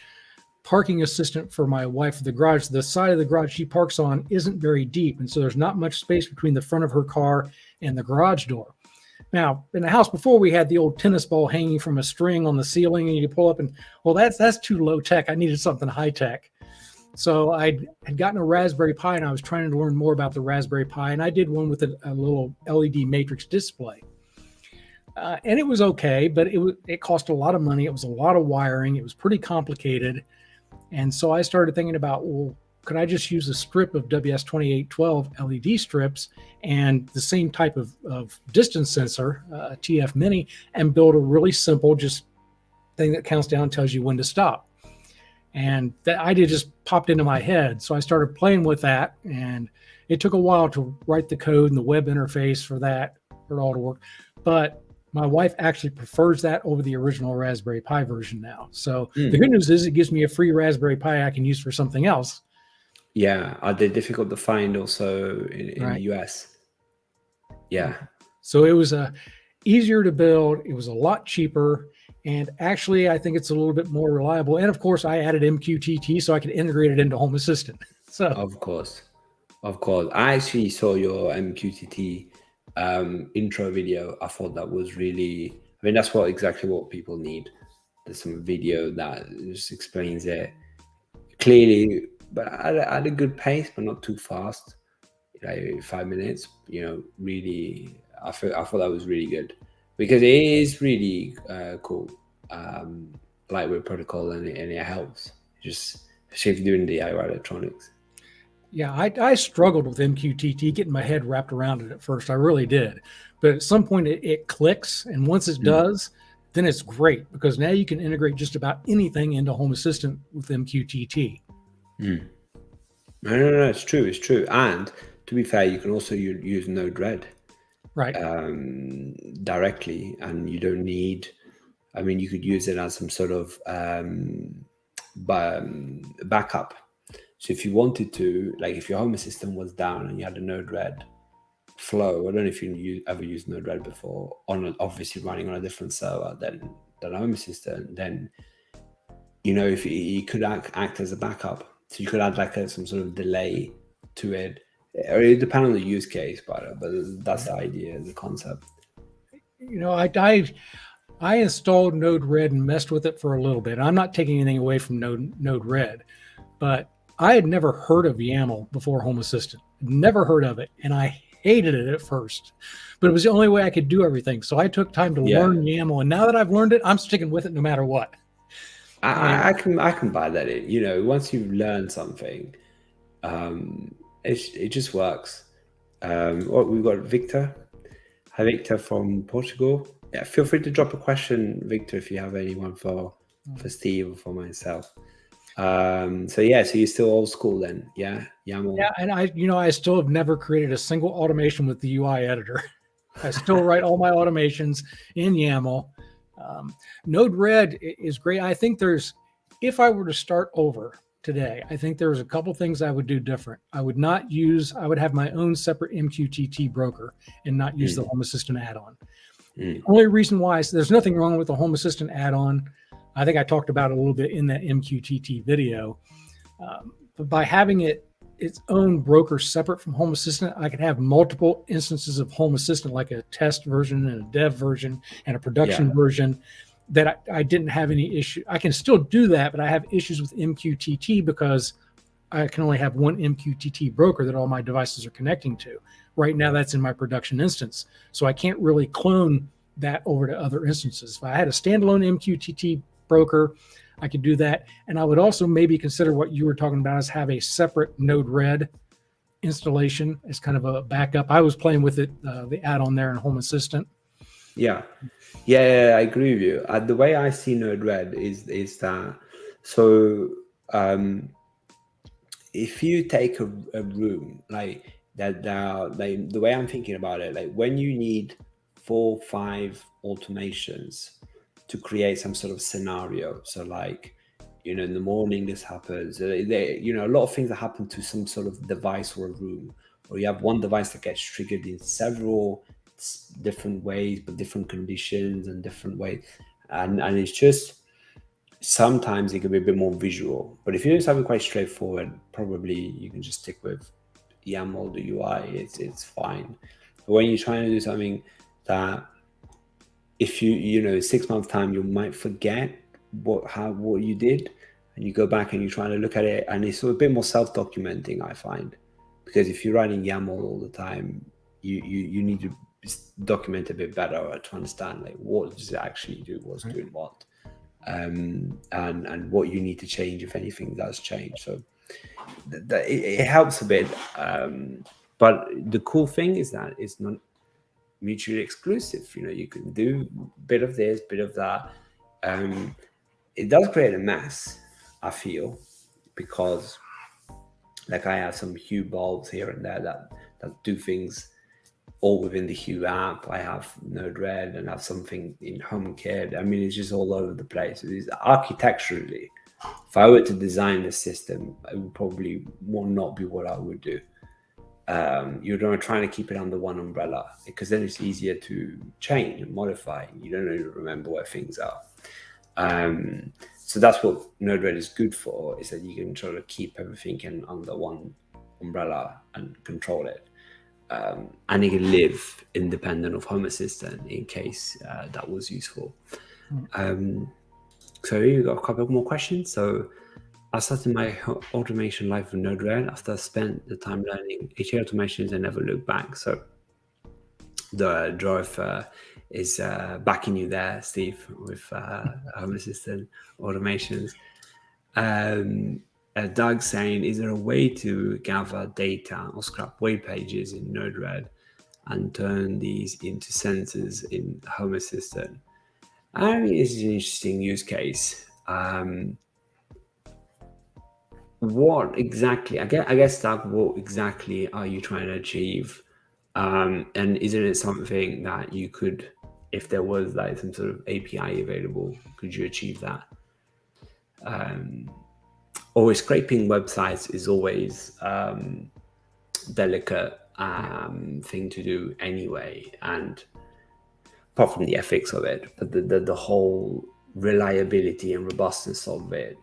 parking assistant for my wife at the garage. The side of the garage she parks on isn't very deep, and so there's not much space between the front of her car and the garage door. Now, in the house before, we had the old tennis ball hanging from a string on the ceiling, and you pull up and, well, that's too low tech. I needed something high tech. So I had gotten a Raspberry Pi, and I was trying to learn more about the Raspberry Pi, and I did one with a little LED matrix display. And it was okay, but it cost a lot of money. It was a lot of wiring. It was pretty complicated. And so I started thinking about, well, could I just use a strip of WS2812 LED strips and the same type of distance sensor, a TF Mini, and build a really simple just thing that counts down and tells you when to stop. And that idea just popped into my head. So I started playing with that, and it took a while to write the code and the web interface for that, for it all to work. But my wife actually prefers that over the original Raspberry Pi version now. So the good news is it gives me a free Raspberry Pi I can use for something else. Yeah. Are they difficult to find also in Right. the US? Yeah. So it was easier to build. It was a lot cheaper. And actually, I think it's a little bit more reliable. And of course, I added MQTT so I could integrate it into Home Assistant. So Of course. I actually saw your MQTT intro video. I thought that was really, I mean, that's exactly what people need. There's some video that just explains it clearly, but at a good pace, but not too fast. 5 minutes, really, I thought that was really good because it is really cool, lightweight protocol, and it helps. Just especially if you're doing DIY electronics. yeah, I struggled with MQTT, getting my head wrapped around it at first. I really did. But at some point it clicks. And once it does, then it's great because now you can integrate just about anything into Home Assistant with MQTT. No, it's true. And to be fair, you can also use Node-RED Right. directly, and you don't need, I mean, you could use it as some sort of backup. So if you wanted to, like if your Home Assistant was down and you had a Node-RED flow, I don't know if you ever used Node-RED before, obviously running on a different server than Home Assistant, then, if you could act as a backup. So you could add like some sort of delay to it. It depends on the use case, but that's the idea, the concept. I installed Node-RED and messed with it for a little bit. I'm not taking anything away from Node-RED, but I had never heard of YAML before Home Assistant. Never heard of it, and I hated it at first. But it was the only way I could do everything. So I took time to learn YAML, and now that I've learned it, I'm sticking with it no matter what. I can buy that in. Once you've learned something, it just works. We've got Victor. Hi, Victor from Portugal. Yeah, feel free to drop a question, Victor, if you have anyone for Steve or for myself. So you're still old school then, yeah? YAML. Yeah, and I still have never created a single automation with the UI editor. I still write all my automations in YAML. Node-RED is great. I think if I were to start over, today, I think there's a couple things I would do different. I would have my own separate MQTT broker and not use the Home Assistant add-on. Only reason why is there's nothing wrong with the Home Assistant add-on. I think I talked about it a little bit in that MQTT video. But by having its own broker separate from Home Assistant, I could have multiple instances of Home Assistant, like a test version and a dev version and a production version, that I didn't have any issue. I can still do that, but I have issues with MQTT because I can only have one MQTT broker that all my devices are connecting to. Right now, that's in my production instance. So I can't really clone that over to other instances. If I had a standalone MQTT broker, I could do that. And I would also maybe consider what you were talking about is have a separate Node-RED installation as kind of a backup. I was playing with it, the add-on there in Home Assistant. Yeah, I agree with you. The way I see Node-RED is that, so if you take a room like that, the way I'm thinking about it, like when you need 4 or 5 automations to create some sort of scenario, so like, in the morning this happens, a lot of things that happen to some sort of device or a room, or you have one device that gets triggered in several different ways, but different conditions and different ways, and it's just sometimes it can be a bit more visual. But if you do something quite straightforward, probably you can just stick with YAML, the UI, it's fine. But when you're trying to do something that, if you 6 months time, you might forget what you did, and you go back and you're trying to look at it, and it's a bit more self-documenting, I find, because if you're writing YAML all the time, you need to document a bit better to understand like what does it actually do, what's doing what, and what you need to change if anything does change. So it helps a bit, but the cool thing is that it's not mutually exclusive. You can do a bit of this, bit of that. It does create a mess, I feel, because like I have some Hue bulbs here and there that do things all within the Hue app. I have Node-RED and I have something in HomeKit. I mean, it's just all over the place. It is architecturally, if I were to design the system, it would probably not be what I would do. You're trying to keep it under one umbrella, because then it's easier to change and modify. You don't really remember where things are. So that's what Node-RED is good for, is that you can sort of keep everything under one umbrella and control it. And it can live independent of Home Assistant in case that was useful. So you got a couple more questions. So I started my automation life with Node-RED after I spent the time learning HA automations and never looked back. So the drive is backing you there, Steve, with Home Assistant automations. Doug saying, is there a way to gather data or scrap web pages in Node-RED and turn these into sensors in Home Assistant? I mean, it's an interesting use case. What exactly, I guess, Doug, what exactly are you trying to achieve? And isn't it something that you could, if there was like some sort of API available, could you achieve that? Always scraping websites is always delicate thing to do anyway, and apart from the ethics of it, but the whole reliability and robustness of it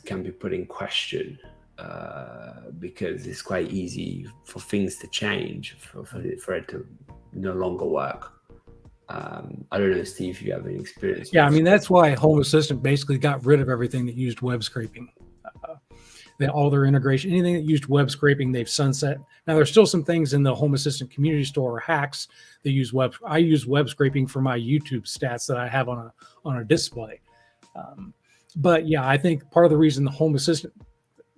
can be put in question, because it's quite easy for things to change, for it to no longer work. I don't know, Steve, if you have any experience. Yeah, I mean, that's why Home Assistant basically got rid of everything that used web scraping. All their integration, anything that used web scraping, they've sunset. Now, there's still some things in the Home Assistant community store or hacks that use web. I use web scraping for my YouTube stats that I have on a display. But yeah, I think part of the reason the Home Assistant,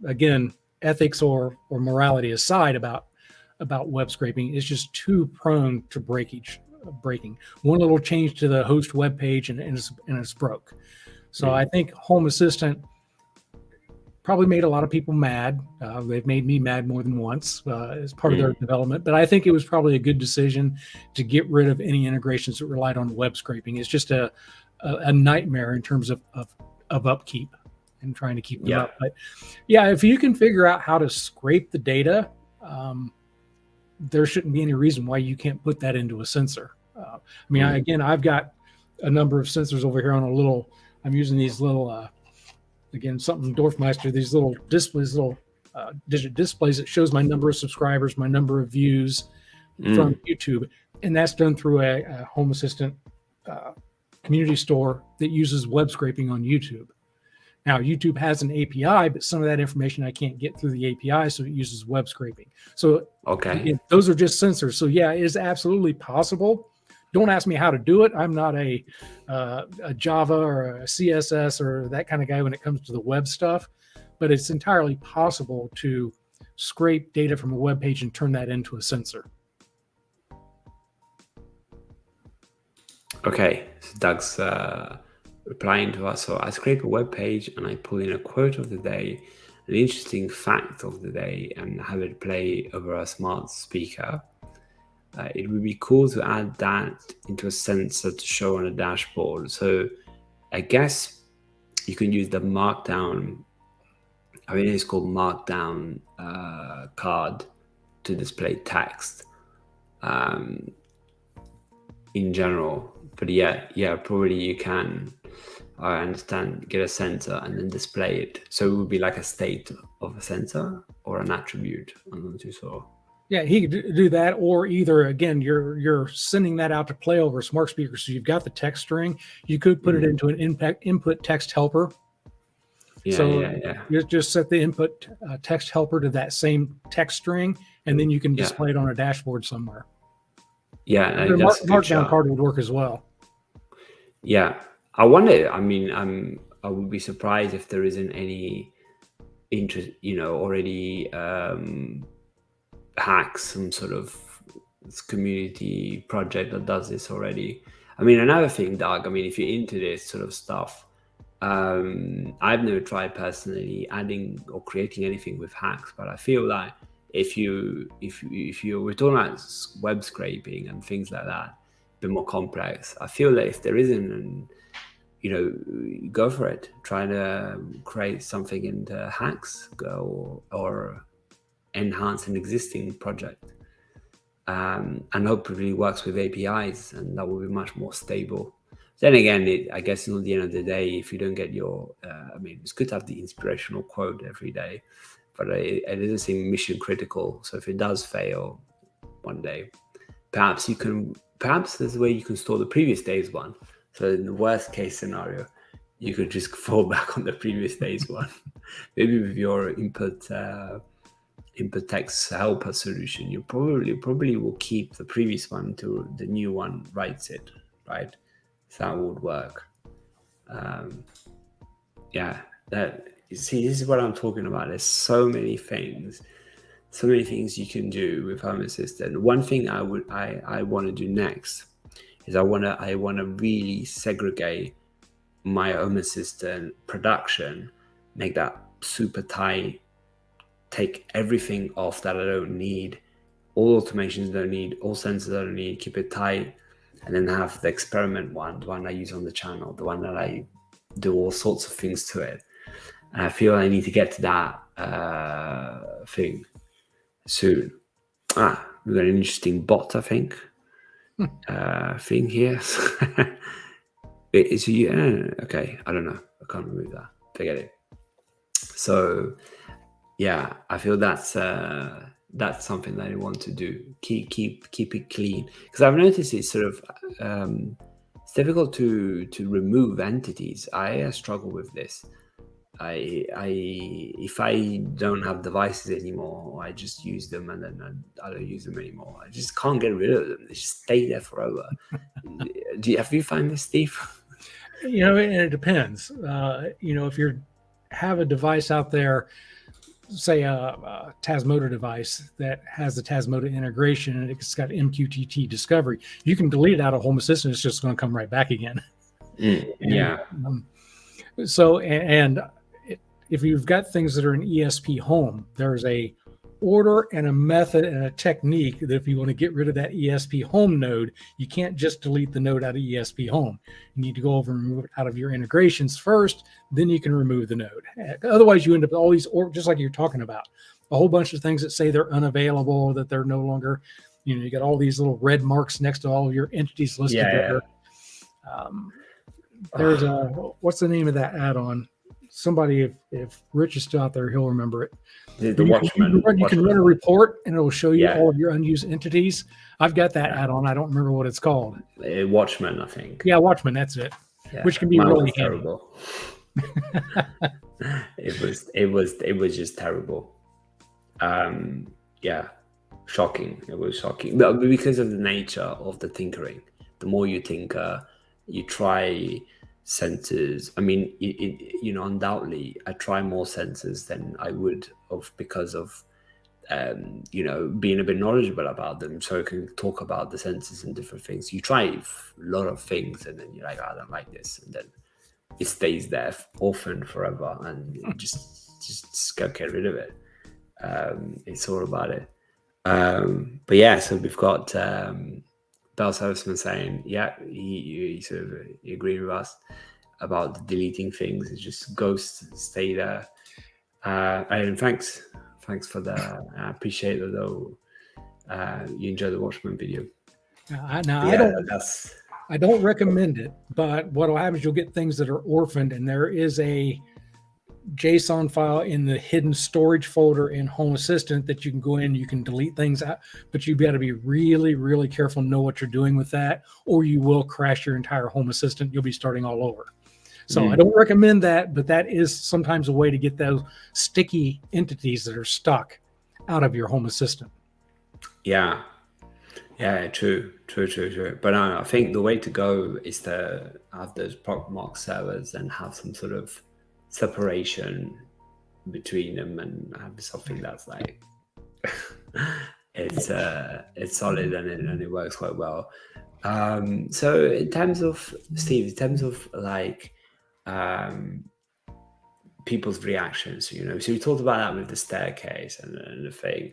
again, ethics or morality aside about web scraping, is just too prone to breaking. One little change to the host web page and it's broke. So I think Home Assistant probably made a lot of people mad. They've made me mad more than once as part of their development. But I think it was probably a good decision to get rid of any integrations that relied on web scraping. It's just a nightmare in terms of upkeep. and trying to keep them up. But yeah, if you can figure out how to scrape the data, there shouldn't be any reason why you can't put that into a sensor. I mean, I've got a number of sensors over here on a little, I'm using these little, again, something Dorfmeister, these little displays, little digit displays that shows my number of subscribers, my number of views from YouTube. And that's done through a Home Assistant community store that uses web scraping on YouTube. Now, YouTube has an API, but some of that information I can't get through the API, so it uses web scraping. So those are just sensors. So yeah, it is absolutely possible. Don't ask me how to do it. I'm not a Java or a CSS or that kind of guy when it comes to the web stuff, but it's entirely possible to scrape data from a web page and turn that into a sensor. Okay, so Doug's replying to us. So I scrape a web page and I pull in a quote of the day, an interesting fact of the day, and have it play over a smart speaker. It would be cool to add that into a sensor to show on a dashboard. So I guess you can use the Markdown, I mean, it's called Markdown card to display text in general. But yeah, probably you can, I understand, get a sensor and then display it. So it would be like a state of a sensor or an attribute. I'm not too sure. Yeah, he could do that, or either, again, you're sending that out to play over a smart speaker. So you've got the text string. You could put it into an input text helper. You just set the input text helper to that same text string, and then you can display it on a dashboard somewhere. Yeah, the Markdown card would work as well. Yeah, I wonder. I mean, I would be surprised if there isn't any interest, already hacks, some sort of community project that does this already. I mean, another thing, Doug, I mean, if you're into this sort of stuff, I've never tried personally adding or creating anything with hacks, but I feel like if we're talking about web scraping and things like that, a bit more complex, I feel that if there isn't, go for it. Try to create something in the hacks or enhance an existing project, and hopefully works with APIs, and that will be much more stable. Then again, I guess at the end of the day, if you don't get your, I mean, it's good to have the inspirational quote every day, but it doesn't seem mission critical. So if it does fail one day, perhaps there's a way you can store the previous day's one. So in the worst case scenario, you could just fall back on the previous day's one. Maybe with your input text helper solution, you probably will keep the previous one until the new one writes it, right? So that would work. See, this is what I'm talking about. There's so many things you can do with Home Assistant. One thing I want to do next is I want to really segregate my Home Assistant production, make that super tight, take everything off that I don't need, all automations I don't need, all sensors I don't need, keep it tight, and then have the experiment one, the one I use on the channel, the one that I do all sorts of things to it. And I feel I need to get to that thing soon. We've got an interesting bot, I think, thing here. Okay, I don't know. I can't remove that. Forget it. So, yeah, I feel that's something that I want to do. Keep it clean, because I've noticed it's sort of it's difficult to remove entities. I struggle with this. If I don't have devices anymore, I just use them, and then I don't use them anymore. I just can't get rid of them. They just stay there forever. Have you found this, Steve? It depends. If you have a device out there, say a Tasmota device that has the Tasmota integration and it's got MQTT discovery, you can delete it out of Home Assistant. It's just going to come right back again. If you've got things that are in ESP Home, there's a order and a method and a technique that if you want to get rid of that ESP home node, you can't just delete the node out of ESP home. You need to go over and remove it out of your integrations first, then you can remove the node. Otherwise, you end up with all these, just like you're talking about, a whole bunch of things that say they're unavailable, that they're no longer, you got all these little red marks next to all of your entities listed there. There's a, what's the name of that add-on? Somebody, if Rich is still out there, he'll remember it. The Watchman. You can run a report and it'll show you all of your unused entities. I've got that add-on. I don't remember what it's called. Watchman, I think. Yeah, Watchman, that's it. Yeah. Which can be really terrible. It was just terrible. Shocking. It was shocking. But because of the nature of the tinkering. The more you tinker, you try sensors. I mean, undoubtedly, I try more sensors than I would because of, being a bit knowledgeable about them. So I can talk about the sensors and different things. You try a lot of things, and then you're like, I don't like this, and then it stays there orphaned forever, and you just go get rid of it. It's all about it. But yeah, so we've got Bell Serviceman saying, he sort of agreed with us about the deleting things. It's just ghost, stay there. And thanks for that. I appreciate it, though. You enjoy the Watchman video. I don't recommend it, but what will happen is you'll get things that are orphaned, and there is a JSON file in the hidden storage folder in Home Assistant that you can go in, you can delete things out, but you've got to be really, really careful, know what you're doing with that, or you will crash your entire Home Assistant. You'll be starting all over. So I don't recommend that, but that is sometimes a way to get those sticky entities that are stuck out of your Home Assistant. Yeah, true. But I think the way to go is to have those Proxmox servers and have some sort of separation between them, and have something that's like it's solid and it works quite well. So in terms of Steve, like people's reactions, so we talked about that with the staircase and the thing.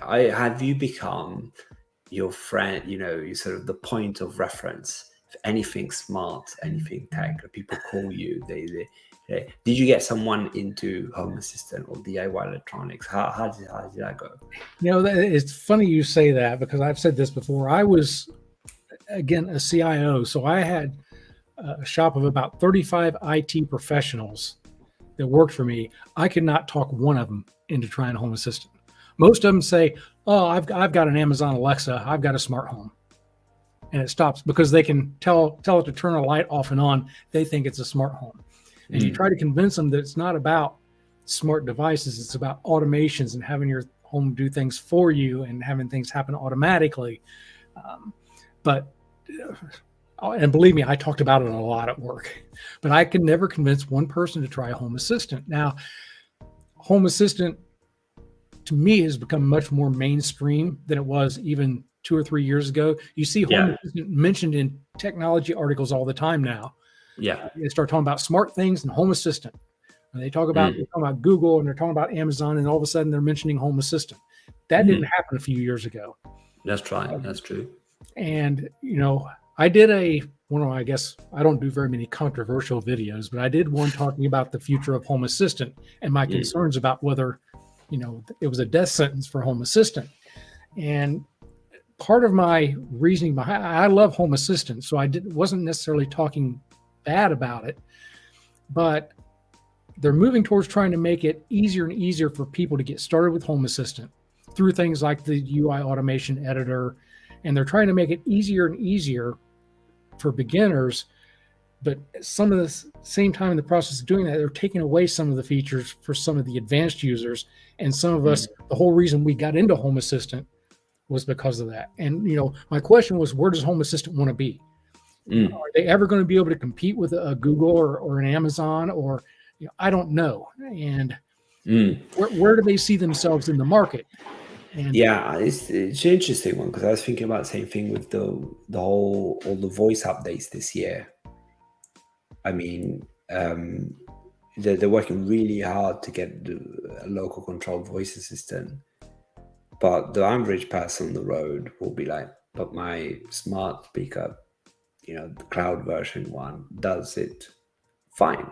Have you become your friend, you sort of the point of reference for anything smart, anything tech, that people call you? Did you get someone into Home Assistant or DIY electronics? How did that go? It's funny you say that, because I've said this before. I was, again, a CIO, so I had a shop of about 35 IT professionals that worked for me. I could not talk one of them into trying Home Assistant. Most of them say, "Oh, I've got an Amazon Alexa. I've got a smart home," and it stops because they can tell it to turn a light off and on. They think it's a smart home. And you try to convince them that it's not about smart devices. It's about automations and having your home do things for you and having things happen automatically. And believe me, I talked about it a lot at work, but I could never convince one person to try Home Assistant. Now, Home Assistant, to me, has become much more mainstream than it was even 2 or 3 years ago. You see Home Assistant mentioned in technology articles all the time now. Yeah, they start talking about smart things and Home Assistant. And they talk about Google, and they're talking about Amazon, and all of a sudden they're mentioning Home Assistant. That didn't happen a few years ago. That's right. That's true. And I did I guess I don't do very many controversial videos, but I did one talking about the future of Home Assistant and my concerns about whether it was a death sentence for Home Assistant. And part of my reasoning behind, I love Home Assistant, so wasn't necessarily talking bad about it, but they're moving towards trying to make it easier and easier for people to get started with Home Assistant through things like the UI automation editor, and they're trying to make it easier and easier for beginners. But some of the same time in the process of doing that, they're taking away some of the features for some of the advanced users. And some of us, the whole reason we got into Home Assistant was because of that. And my question was, where does Home Assistant want to be? Are they ever going to be able to compete with a Google or an Amazon, or I don't know. And where do they see themselves in the market? And it's an interesting one, because I was thinking about the same thing with all the voice updates this year. I mean, they're working really hard to get a local control voice assistant But the average person on the road will be like, but my smart speaker, the cloud version one does it fine.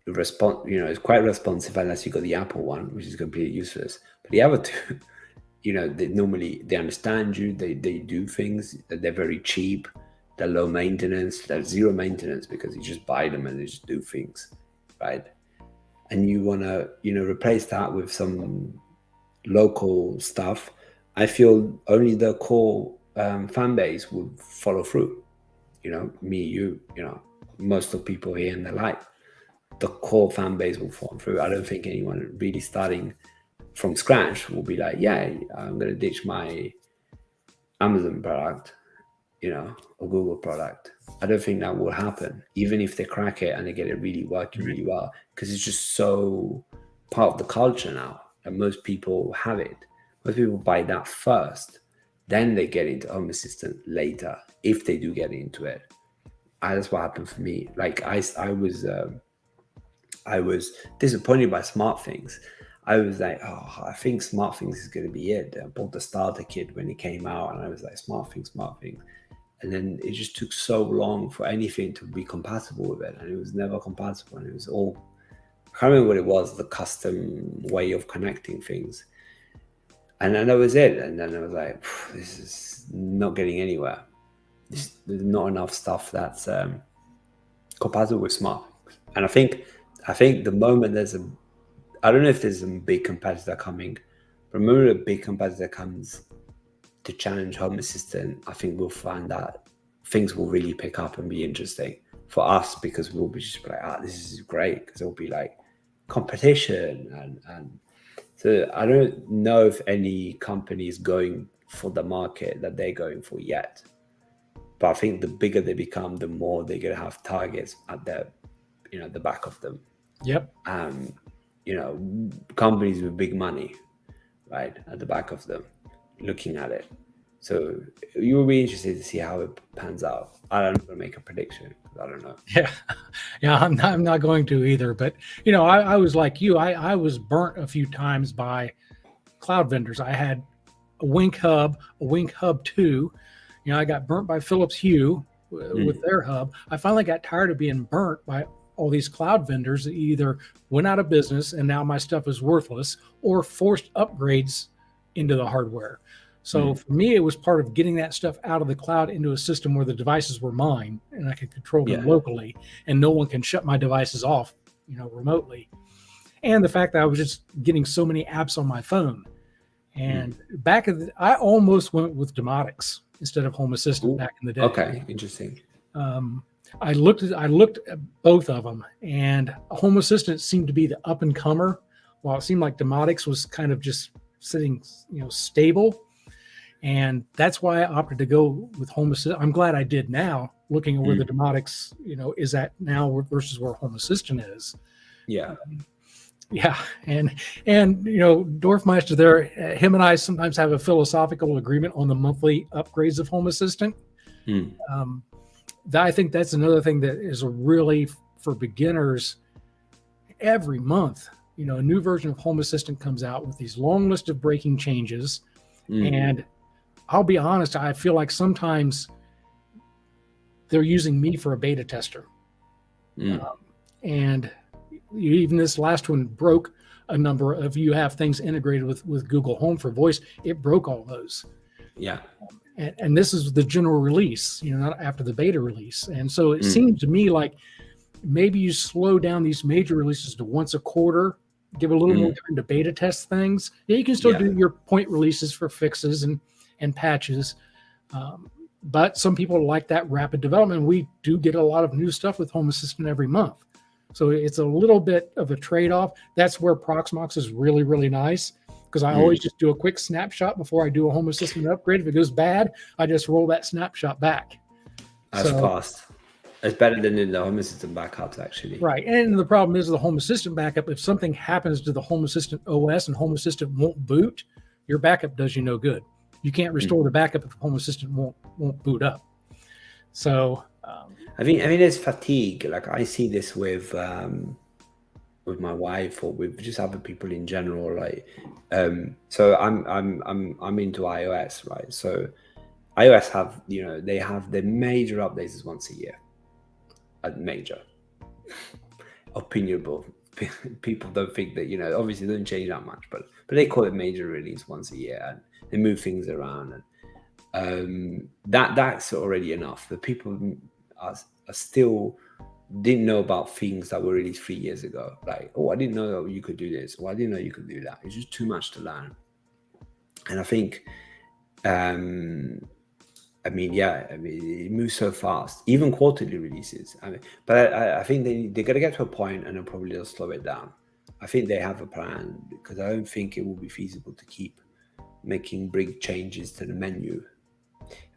It's quite responsive unless you got the Apple one, which is completely useless. But the other two, they understand you, they do things, they're very cheap, they're low maintenance, they're zero maintenance because you just buy them and they just do things, right? And you want to, replace that with some local stuff. I feel only the core fan base would follow through. Me, you, most of the people here in the light, the core fan base will follow through. I don't think anyone really starting from scratch will be like, yeah, I'm going to ditch my Amazon product, or Google product. I don't think that will happen, even if they crack it and they get it really working really well, because it's just so part of the culture now. And most people have it. Most people buy that first, then they get into Home Assistant later, if they do get into it. That's what happened for me. Like I was disappointed by SmartThings. I was like, oh, I think SmartThings is going to be it. I bought the starter kit when it came out, and I was like, SmartThings. And then it just took so long for anything to be compatible with it, and it was never compatible. And it was all, I can't remember what it was, the custom way of connecting things. And then that was it. And then I was like, this is not getting anywhere. There's not enough stuff that's compatible with SmartThings. And I think the moment I don't know if there's a big competitor coming, but remember a big competitor comes to challenge Home Assistant, I think we'll find that things will really pick up and be interesting for us, because we'll be just like, this is great, because it'll be like competition. And so I don't know if any company is going for the market that they're going for yet. But I think the bigger they become, the more they're going to have targets at their, the back of them. Yep. Companies with big money, right, at the back of them, looking at it. So you will be interested to see how it pans out. I don't want to make a prediction. I don't know. Yeah, I'm not going to either. But I was like you. I was burnt a few times by cloud vendors. I had a Wink Hub 2. I got burnt by Philips Hue with their hub. I finally got tired of being burnt by all these cloud vendors that either went out of business and now my stuff is worthless, or forced upgrades into the hardware. So for me, it was part of getting that stuff out of the cloud into a system where the devices were mine and I could control them locally, and no one can shut my devices off, remotely. And the fact that I was just getting so many apps on my phone. And I almost went with Domotics instead of Home Assistant back in the day. Okay, interesting. I looked at both of them, and Home Assistant seemed to be the up and comer, while it seemed like Domotics was kind of just sitting, stable. And that's why I opted to go with Home Assistant. I'm glad I did now, looking at where the Domotics, is at now versus where Home Assistant is. Yeah. And Dorfmeister there, him and I sometimes have a philosophical agreement on the monthly upgrades of Home Assistant. I think that's another thing that is really for beginners. Every month, a new version of Home Assistant comes out with these long list of breaking changes. And I'll be honest, I feel like sometimes they're using me for a beta tester. And even this last one broke a number of, you have things integrated with Google Home for voice. It broke all those. Yeah. And this is the general release, not after the beta release. And so it seemed to me like maybe you slow down these major releases to once a quarter, give a little more time to beta test things. Yeah, you can still do your point releases for fixes and patches. But some people like that rapid development. We do get a lot of new stuff with Home Assistant every month. So it's a little bit of a trade-off. That's where Proxmox is really, really nice, because I always just do a quick snapshot before I do a Home Assistant upgrade. If it goes bad, I just roll that snapshot back. That's fast. It's better than in the Home Assistant backups, actually. Right. And the problem is the Home Assistant backup, if something happens to the Home Assistant OS and Home Assistant won't boot, your backup does you no good. You can't restore the backup if Home Assistant won't boot up. So I mean, there's fatigue. Like I see this with with my wife or with just other people in general. Like, so I'm into iOS, right? So iOS have, they have the major updates is once a year. Major, opinionable. People don't think that, obviously it doesn't change that much, but they call it major release once a year, and they move things around, and that's already enough. The people are still didn't know about things that were released 3 years ago. Like, oh, I didn't know you could do this, or I didn't know you could do that. It's just too much to learn. And I think, it moves so fast, even quarterly releases. But I think they're going to get to a point, and they'll slow it down. I think they have a plan, because I don't think it will be feasible to keep making big changes to the menu.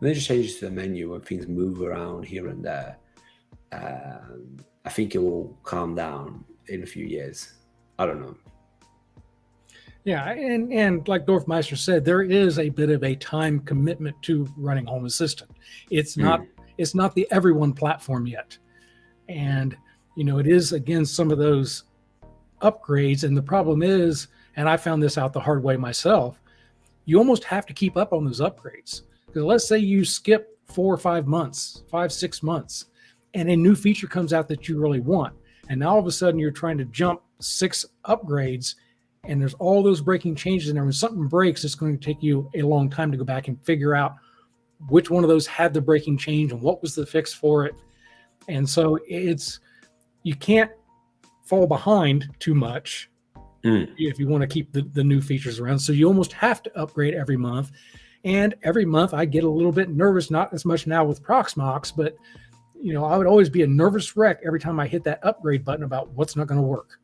Major changes to the menu when things move around here and there. I think it will calm down in a few years. I don't know. Yeah, and like Dorfmeister said, there is a bit of a time commitment to running Home Assistant. It's not the everyone platform yet, and it is again some of those upgrades. And the problem is, and I found this out the hard way myself, you almost have to keep up on those upgrades, because let's say you skip 4 or 5 months, 5-6 months, and a new feature comes out that you really want, and now all of a sudden you're trying to jump 6 upgrades. And there's all those breaking changes in there. When something breaks, it's going to take you a long time to go back and figure out which one of those had the breaking change and what was the fix for it. And so you can't fall behind too much if you want to keep the new features around. So you almost have to upgrade every month. And every month I get a little bit nervous, not as much now with Proxmox, but I would always be a nervous wreck every time I hit that upgrade button about what's not going to work.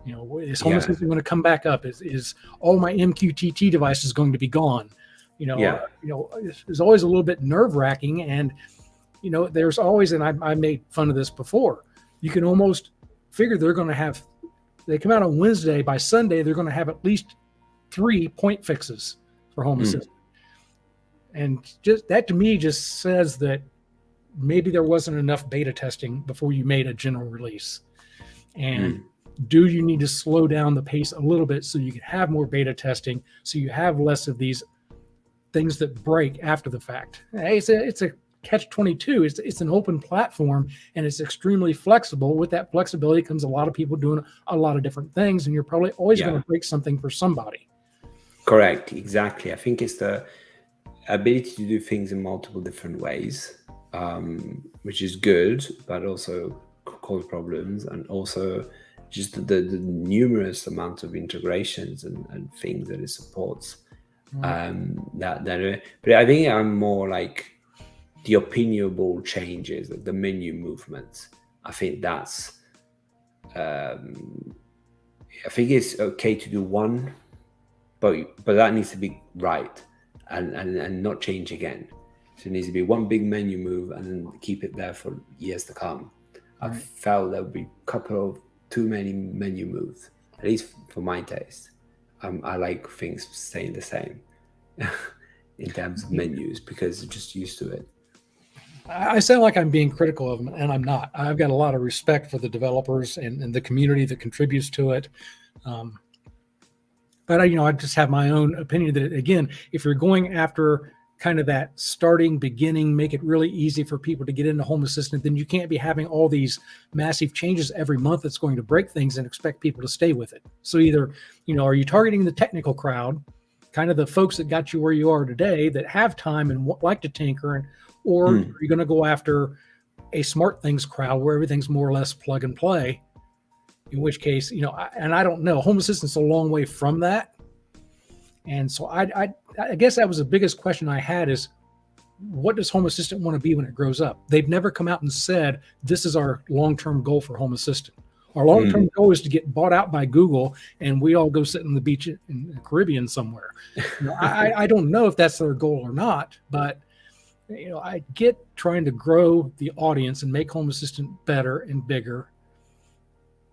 Is Home Assistant going to come back up? Is all my MQTT devices going to be gone? There's always a little bit nerve wracking, and there's always, and I made fun of this before. You can almost figure they come out on Wednesday, by Sunday they're going to have at least 3 point fixes for Home Assistant, and just that to me just says that maybe there wasn't enough beta testing before you made a general release, and. Do you need to slow down the pace a little bit so you can have more beta testing, so you have less of these things that break after the fact? It's a catch-22. It's an open platform, and it's extremely flexible. With that flexibility comes a lot of people doing a lot of different things, and you're probably always going to break something for somebody. Correct. Exactly. I think it's the ability to do things in multiple different ways, which is good, but also cause problems, and also just the numerous amount of integrations and things that it supports. But I think I'm more like the opinionable changes, like the menu movements. I think that's I think it's okay to do one, but that needs to be right and not change again. So it needs to be one big menu move and then keep it there for years to come. I felt there would be a couple of too many menu moves, at least for my taste. I like things staying the same in terms of menus, because I'm just used to it. I sound like I'm being critical of them, and I'm not. I've got a lot of respect for the developers and the community that contributes to it. But I just have my own opinion that, again, if you're going after kind of that beginning, make it really easy for people to get into Home Assistant, then you can't be having all these massive changes every month that's going to break things and expect people to stay with it. So either, are you targeting the technical crowd, kind of the folks that got you where you are today, that have time and like to tinker, or are you going to go after a smart things crowd where everything's more or less plug and play? In which case, and I don't know, Home Assistant's a long way from that. And so I guess that was the biggest question I had is, what does Home Assistant want to be when it grows up? They've never come out and said, this is our long-term goal for Home Assistant. Our long-term goal is to get bought out by Google and we all go sit on the beach in the Caribbean somewhere. I don't know if that's their goal or not, but I get trying to grow the audience and make Home Assistant better and bigger,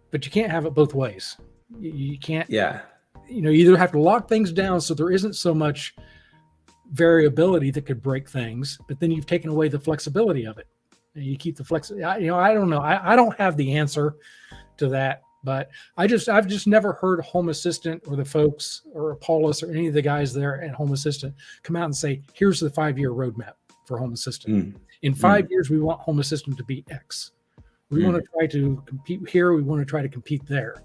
but you can't have it both ways. You can't. Yeah. You either have to lock things down so there isn't so much variability that could break things, but then you've taken away the flexibility of it. And you keep the flex. I don't know. I don't have the answer to that But I've just never heard Home Assistant or the folks or Paulus or any of the guys there at Home Assistant come out and say, here's the 5-year roadmap for Home Assistant. In 5 years, we want Home Assistant to be X. We want to try to compete here. We want to try to compete there.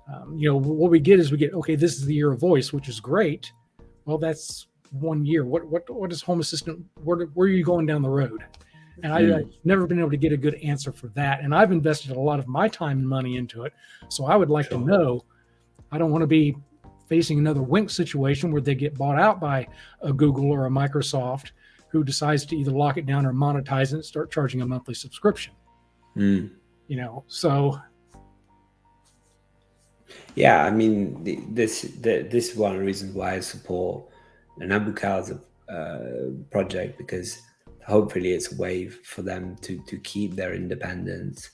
What we get is okay, this is the year of voice, which is great. Well, that's 1 year. What is Home Assistant? Where are you going down the road? And I've never been able to get a good answer for that. And I've invested a lot of my time and money into it. So I would like to know, I don't want to be facing another Wink situation where they get bought out by a Google or a Microsoft who decides to either lock it down or monetize it and start charging a monthly subscription. So. Yeah, I mean, this is one of the reasons why I support the Nabucal's project, because hopefully it's a way for them to keep their independence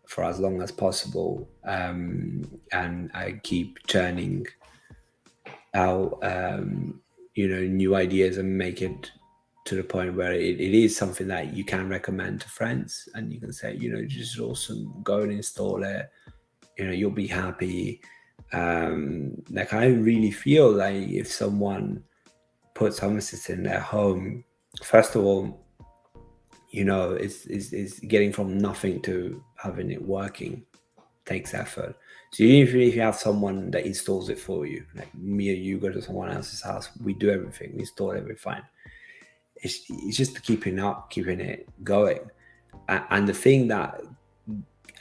for as long as possible. And I keep churning out, new ideas and make it to the point where it is something that you can recommend to friends, and you can say, just awesome, go and install it. You'll be happy. Like, I really feel like if someone puts Home Assistant in their home, first of all, it's getting from nothing to having it working takes effort. So even if you have someone that installs it for you, like me or you go to someone else's house, we do everything, we install everything fine. It's just keeping it going. And the thing that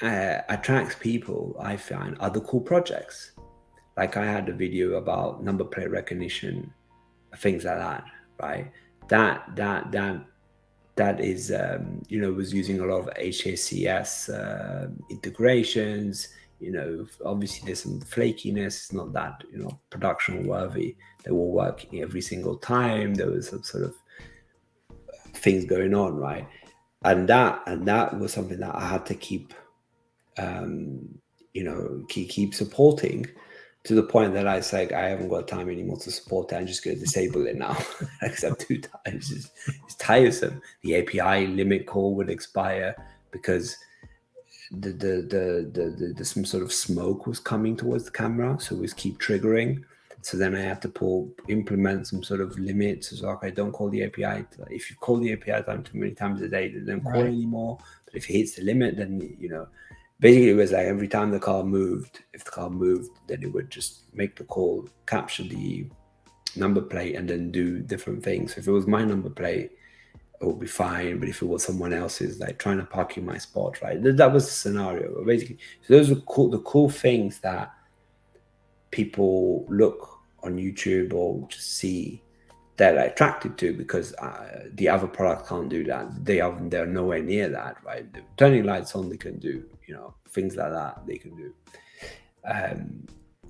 attracts people, I find, are the cool projects. Like, I had a video about number plate recognition, things like that, right? That is, was using a lot of HACS integrations. Obviously there's some flakiness. It's not that, production worthy. They will work every single time. There was some sort of things going on, right? And that was something that I had to keep supporting, to the point that I said, I haven't got time anymore to support it. I'm just going to disable it now. Except 2 times. It's tiresome. The API limit call would expire because the some sort of smoke was coming towards the camera, so it was keep triggering. So then I had to implement some sort of limit. So okay, don't call the API. If you call the API too many times a day, they don't call anymore. But if it hits the limit, then basically it was like every time the car moved, if the car moved, then it would just make the call, capture the number plate, and then do different things. So if it was my number plate, it would be fine. But if it was someone else's, like trying to park in my spot, right? That was the scenario. But basically, so those are the cool things that people look on YouTube or just see, they're attracted to, because the other product can't do that. They're nowhere near that, right? The turning lights on, they can do, things like that they can do.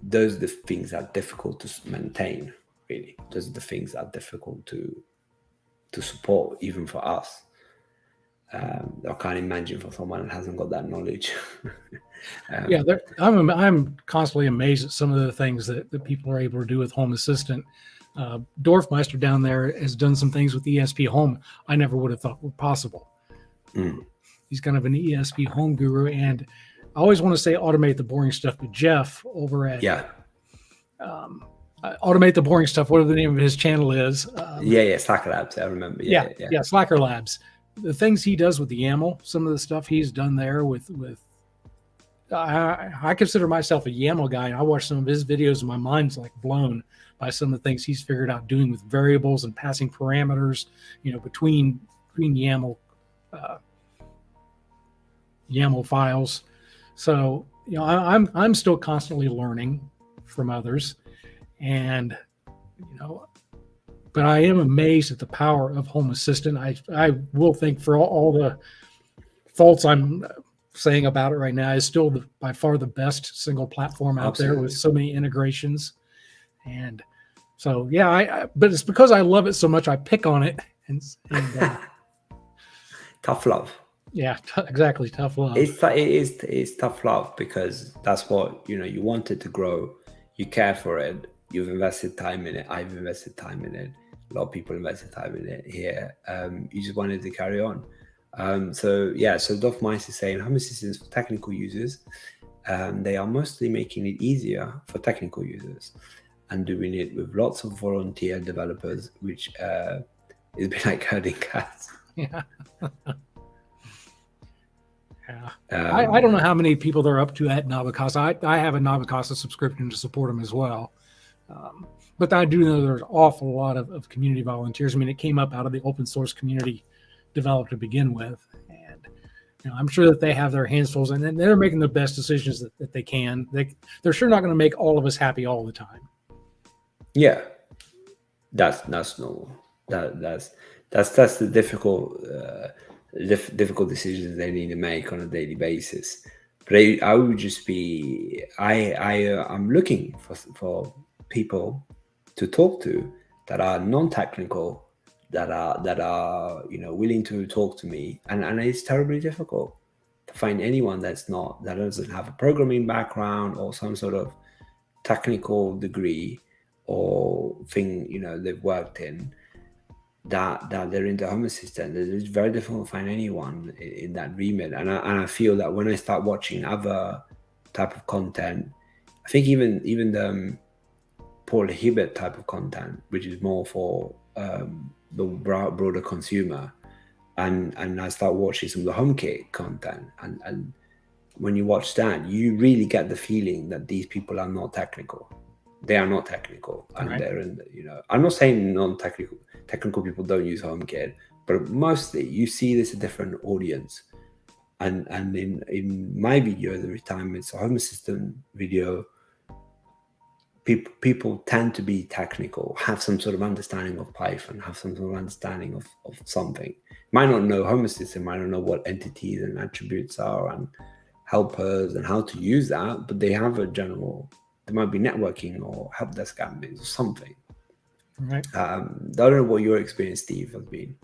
Those are the things that are difficult to maintain, really. Those are the things that are difficult to support, even for us. I can't imagine for someone that hasn't got that knowledge. I'm constantly amazed at some of the things that people are able to do with Home Assistant. Dorfmeister down there has done some things with ESP Home I never would have thought were possible. He's kind of an ESP Home guru, and I always want to say automate the boring stuff, but Jeff over at Automate the Boring Stuff, whatever the name of his channel is. Slacker Labs, I remember. Slacker Labs. The things he does with the YAML, some of the stuff he's done there with I consider myself a YAML guy, and I watch some of his videos and my mind's like blown by some of the things he's figured out doing with variables and passing parameters, between YAML files. So, I'm still constantly learning from others, and but I am amazed at the power of Home Assistant. I will think, for all the faults I'm saying about it right now, is still by far the best single platform out there with so many integrations. And so, but it's because I love it so much, I pick on it. And tough love. Yeah, exactly. Tough love. It's tough love, because that's what, you want it to grow. You care for it. You've invested time in it. I've invested time in it. A lot of people invested time in it here. You just wanted to carry on. So Dorfmeister is saying Home Assistant is for technical users. They are mostly making it easier for technical users and doing it with lots of volunteer developers, which is a bit like herding cats. Yeah. Yeah. I don't know how many people they're up to at Navicasa. I have a Navicasa subscription to support them as well. But I do know there's an awful lot of community volunteers. I mean, it came up out of the open source community developed to begin with. And I'm sure that they have their hands full, and they're making the best decisions that they can. They're sure not going to make all of us happy all the time. Yeah, that's normal. That's the difficult decisions they need to make on a daily basis. But I would just be I'm looking for people to talk to that are non-technical, that are willing to talk to me, and it's terribly difficult to find anyone that doesn't have a programming background or some sort of technical degree or thing they've worked in, that they're into Home Assistant. It's very difficult to find anyone in that remit, and I feel that when I start watching other type of content, I think even the Paul Hibbert type of content, which is more for the broader consumer, and I start watching some of the HomeKit content, and when you watch that, you really get the feeling that these people are not technical. They are not technical, and right. They're in I'm not saying technical people don't use HomeKit, but mostly you see this a different audience. And in my video, every time it's a Home Assistant video, people tend to be technical, have some sort of understanding of Python, have some sort of understanding of something. Might not know Home Assistant, might not know what entities and attributes are and helpers and how to use that, but they have a general. There might be networking or help desk admins or something. Right. I don't know what your experience, Steve, has been.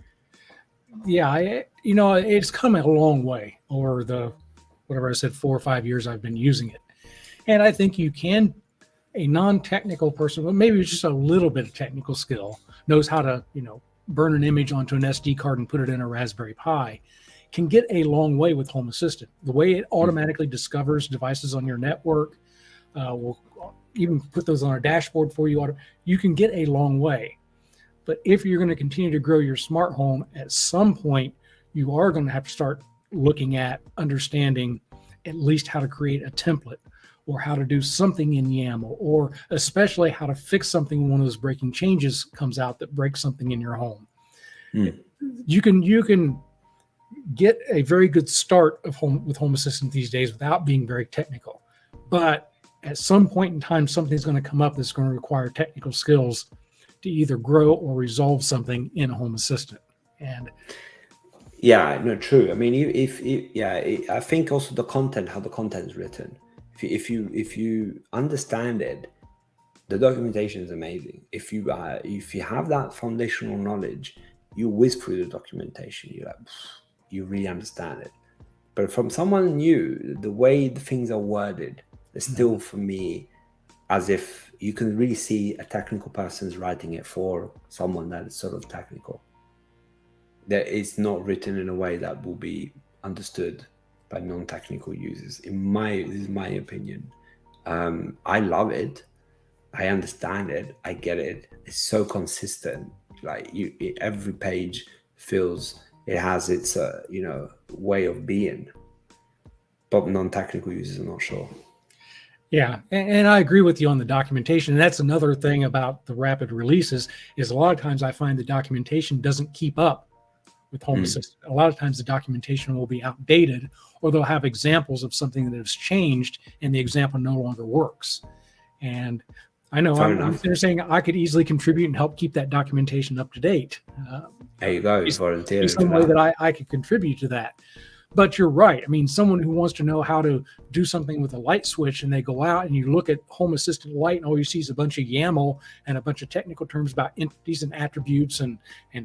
Yeah, it's come a long way over the, whatever I said, 4 or 5 years I've been using it. And I think a non-technical person, but maybe just a little bit of technical skill, knows how to, burn an image onto an SD card and put it in a Raspberry Pi, can get a long way with Home Assistant. The way it automatically discovers devices on your network, will even put those on our dashboard for you. You can get a long way. But if you're going to continue to grow your smart home, at some point, you are going to have to start looking at understanding at least how to create a template or how to do something in YAML, or especially how to fix something when one of those breaking changes comes out that breaks something in your home. You can get a very good start with Home Assistant these days without being very technical. But at some point in time, something's going to come up that's going to require technical skills to either grow or resolve something in a Home Assistant. And yeah, no, true. I mean, I think also the content, how the content is written. If you understand it, the documentation is amazing. If you have that foundational knowledge, you whiz through the documentation. You really understand it. But from someone new, the way the things are worded, it's still, for me, as if you can really see a technical person's writing it for someone that is sort of technical. That it's not written in a way that will be understood by non-technical users. This is my opinion. I love it. I understand it. I get it. It's so consistent. Like every page feels it has its way of being. But non-technical users are not sure. Yeah, and I agree with you on the documentation. And that's another thing about the rapid releases is a lot of times I find the documentation doesn't keep up with Home Assistant. A lot of times the documentation will be outdated, or they'll have examples of something that has changed and the example no longer works. And I know I'm saying I could easily contribute and help keep that documentation up to date. There you go. Volunteer. Some way that I could contribute to that. But you're right. I mean, someone who wants to know how to do something with a light switch, and they go out and you look at Home Assistant Lite, and all you see is a bunch of YAML and a bunch of technical terms about entities and attributes and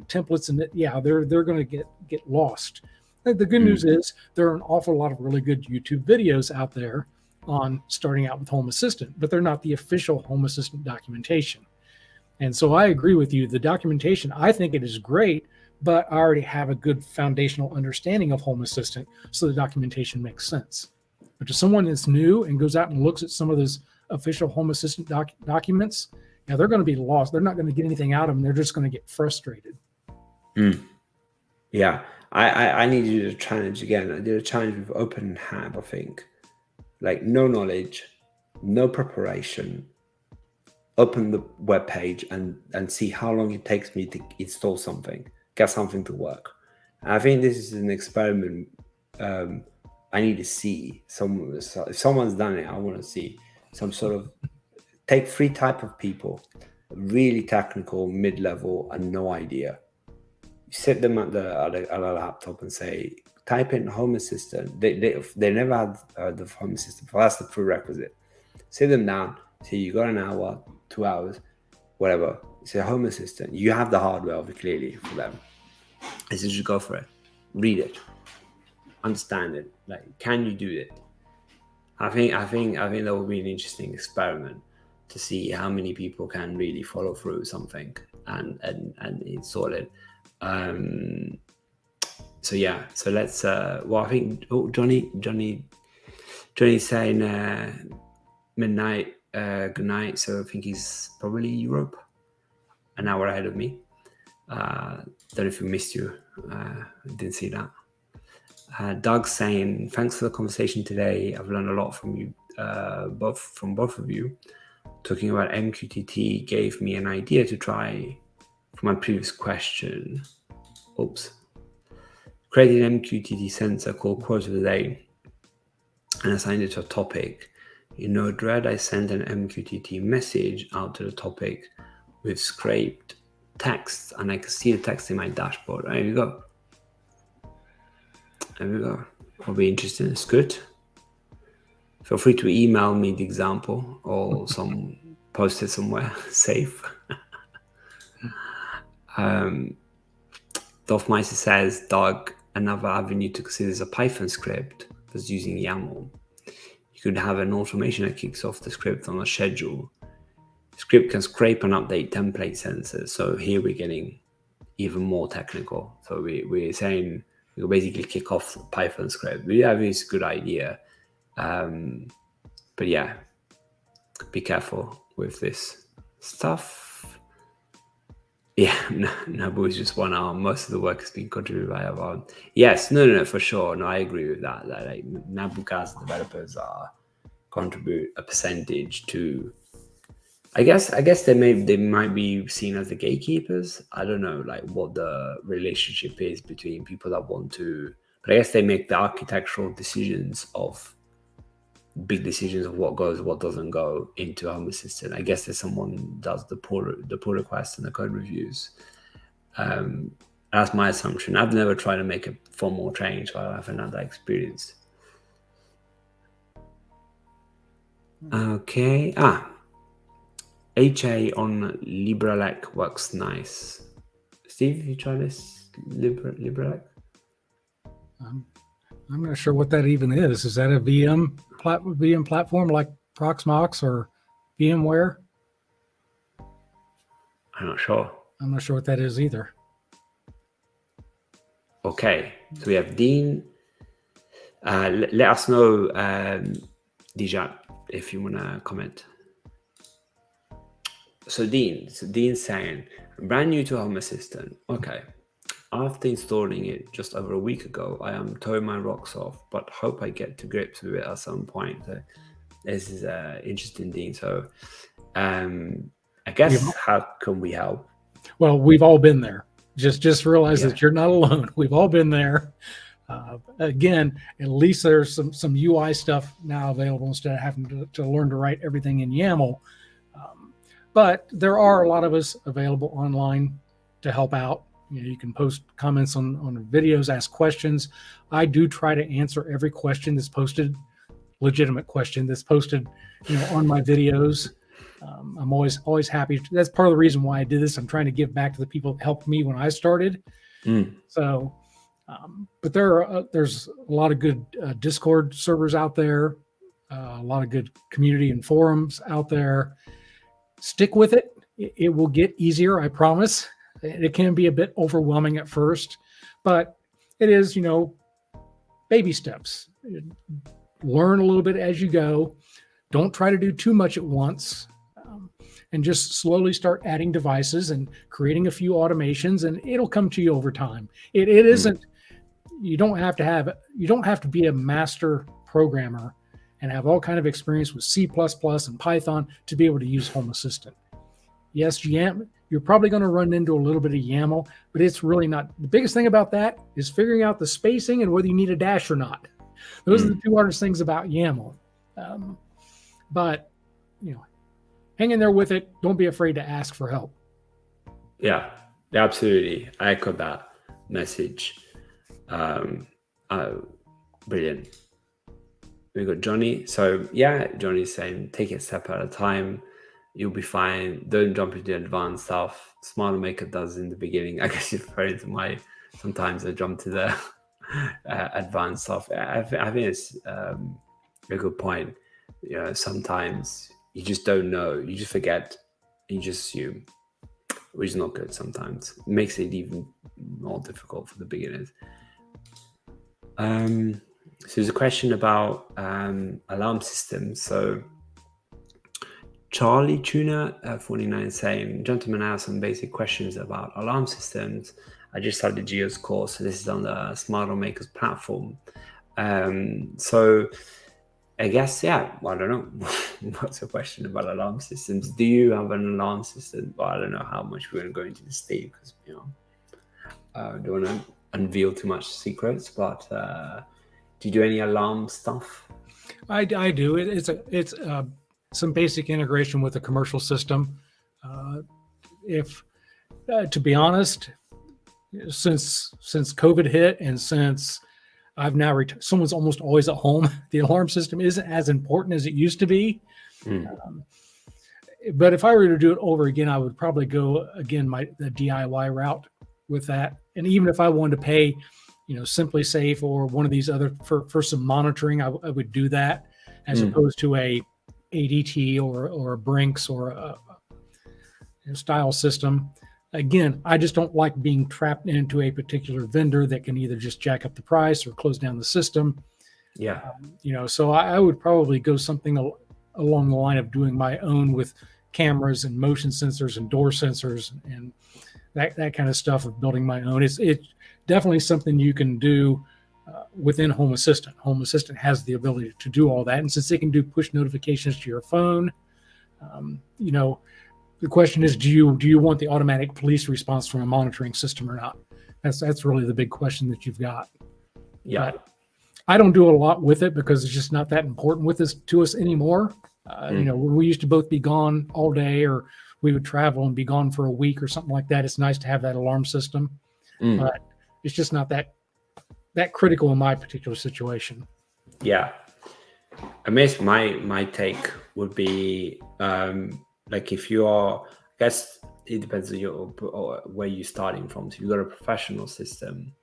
templates, and they're going to get lost. The good news is there are an awful lot of really good YouTube videos out there on starting out with Home Assistant, but they're not the official Home Assistant documentation. And so I agree with you. The documentation, I think it is great, but I already have a good foundational understanding of Home Assistant, so the documentation makes sense. But to someone that's new and goes out and looks at some of those official Home Assistant documents, they're going to be lost. They're not going to get anything out of them. They're just going to get frustrated. Yeah, I need to do the challenge again. I did a challenge with OpenHab, I think. Like no knowledge, no preparation. Open the web page and see how long it takes me to install something, get something to work. And I think this is an experiment. I need to see if someone's done it. I want to see some sort of take 3 type of people, really technical, mid-level, and no idea. You sit them at a laptop and say, type in Home Assistant. They never had the Home Assistant. That's the prerequisite. Sit them down. Say you got an hour, 2 hours, whatever. It's a Home Assistant. You have the hardware, clearly, for them. I said, just go for it. Read it. Understand it. Like, can you do it? I think that would be an interesting experiment to see how many people can really follow through something and install it. So yeah. So let's. I think Johnny's saying midnight. Good night. So I think he's probably Europe, an hour ahead of me. Don't know if we missed you. Didn't see that. Doug's saying, thanks for the conversation today. I've learned a lot from you, both of you. Talking about MQTT gave me an idea to try for my previous question. Created an MQTT sensor called Quote of the Day and assigned it to a topic. In Node-RED, I sent an MQTT message out to the topic with scraped text, and I can see the text in my dashboard. There we go. Probably interesting. It's good. Feel free to email me the example or post it somewhere safe. Dolphmeister says, Doug, another avenue to consider is a Python script that's using YAML. You could have an automation that kicks off the script on a schedule. The script can scrape and update template sensors. So here we're getting even more technical. So we're saying we can basically kick off the Python script. But yeah, it's a good idea. But yeah, be careful with this stuff. Yeah, Nabu is just one arm. Most of the work has been contributed by our arm. Yes, no, for sure. No, I agree with that. Like Nabucast developers contribute a percentage to. I guess they might be seen as the gatekeepers. I don't know, like what the relationship is between people that want to. But I guess they make the architectural decisions of. Big decisions of what goes, what doesn't go into Home Assistant. I guess there's someone does the pull requests and the code reviews. That's my assumption. I've never tried to make a formal change, so I haven't had that experience. Okay. HA on LibreLec works nice. Steve, have you tried this LibreLec? I'm not sure what that even is. Is that a VM platform like Proxmox or VMware? I'm not sure. I'm not sure what that is either. Okay, so we have Dean. Let us know, Dijan, if you want to comment. So Dean's saying, brand new to Home Assistant. Okay. After installing it just over a week ago, I am towing my rocks off, but hope I get to grips with it at some point. So this is interesting, Dean. So I guess how can we help? Well, we've all been there. Just realize that you're not alone. We've all been there. Again, at least there's some UI stuff now available instead of having to learn to write everything in YAML. But there are a lot of us available online to help out. You can post comments on videos, ask questions. I do try to answer every question that's posted, legitimate question that's posted, on my videos. I'm always happy. That's part of the reason why I did this. I'm trying to give back to the people that helped me when I started. So, but there's a lot of good Discord servers out there, a lot of good community and forums out there. Stick with it. It will get easier, I promise. It can be a bit overwhelming at first, but it is, baby steps. learn a little bit as you go. Don't try to do too much at once, and just slowly start adding devices and creating a few automations, and it'll come to you over time. It isn't, you don't have to be a master programmer and have all kind of experience with C++ and Python to be able to use Home Assistant. Yes, YAML, you're probably going to run into a little bit of YAML, but it's really not. The biggest thing about that is figuring out the spacing and whether you need a dash or not. Those are the two hardest things about YAML. But, hang in there with it. Don't be afraid to ask for help. Yeah, absolutely. I echo that message. Brilliant. We got Johnny. So yeah, Johnny's saying take it a step at a time. You'll be fine. Don't jump into advanced stuff. Smarter Maker does in the beginning. I guess you're referring to sometimes I jump to the advanced stuff. I think it's a good point. Sometimes you just don't know. You just forget. You just assume, which is not good sometimes. It makes it even more difficult for the beginners. So there's a question about alarm systems. So Charlie Tuna 49 saying, gentlemen, I have some basic questions about alarm systems. I just started Geo's course. So this is on the Smarter Makers platform. So I guess, I don't know. What's the question about alarm systems? Do you have an alarm system? Well, I don't know how much we're going to go into this, Steve, because, I don't want to unveil too much secrets, but do you do any alarm stuff? I do. It's some basic integration with a commercial system. To be honest, since COVID hit and since I've now someone's almost always at home, the alarm system isn't as important as it used to be. But if I were to do it over again, I would probably go again the DIY route with that. And even if I wanted to pay, Simply Safe or one of these other for some monitoring, I would do that as opposed to a ADT or a Brinks or a style system. Again, I just don't like being trapped into a particular vendor that can either just jack up the price or close down the system. Yeah. So I would probably go something along the line of doing my own with cameras and motion sensors and door sensors and that kind of stuff, of building my own. It's definitely something you can do within Home Assistant. Home Assistant has the ability to do all that. And since it can do push notifications to your phone, the question is, do you want the automatic police response from a monitoring system or not? That's really the big question that you've got. Yeah. But I don't do a lot with it because it's just not that important to us anymore. We used to both be gone all day, or we would travel and be gone for a week or something like that. It's nice to have that alarm system, but it's just not that critical in my particular situation. Yeah. I guess my take would be, if you are, I guess it depends on where you're starting from. So you've got a professional system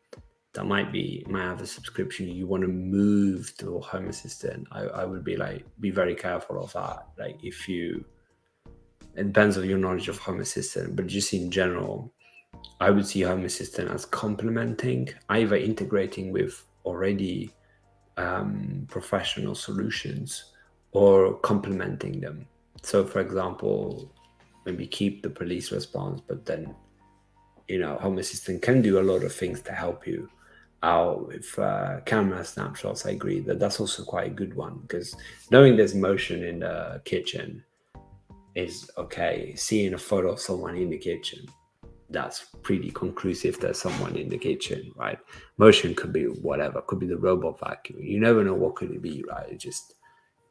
that might have a subscription. You want to move to a Home Assistant. I would be very careful of that. It depends on your knowledge of Home Assistant, but just in general, I would see Home Assistant as complementing, either integrating with already professional solutions or complementing them. So, for example, maybe keep the police response, but then, Home Assistant can do a lot of things to help you out with camera snapshots. I agree that's also quite a good one, because knowing there's motion in the kitchen is okay. Seeing a photo of someone in the kitchen, that's pretty conclusive there's someone in the kitchen, right? Motion could be whatever, could be the robot vacuum. You never know what could it be, right? It just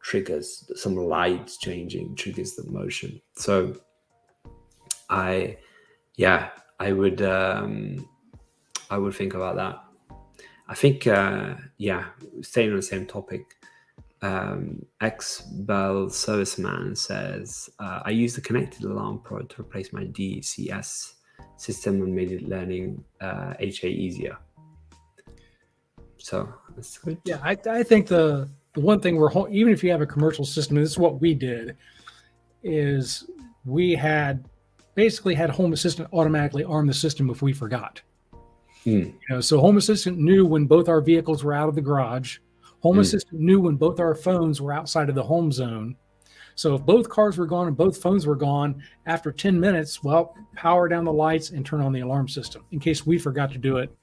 triggers some lights changing, triggers the motion. So I would think about that. I think staying on the same topic, X-Bell Serviceman says, I use the Connected Alarm Pro to replace my DCS system and made it learning HA easier. So that's good. Yeah, I think the one thing even if you have a commercial system, this is what we did, is we basically had Home Assistant automatically arm the system if we forgot. So Home Assistant knew when both our vehicles were out of the garage, Home Assistant knew when both our phones were outside of the home zone. So if both cars were gone and both phones were gone, after 10 minutes, well, power down the lights and turn on the alarm system in case we forgot to do it,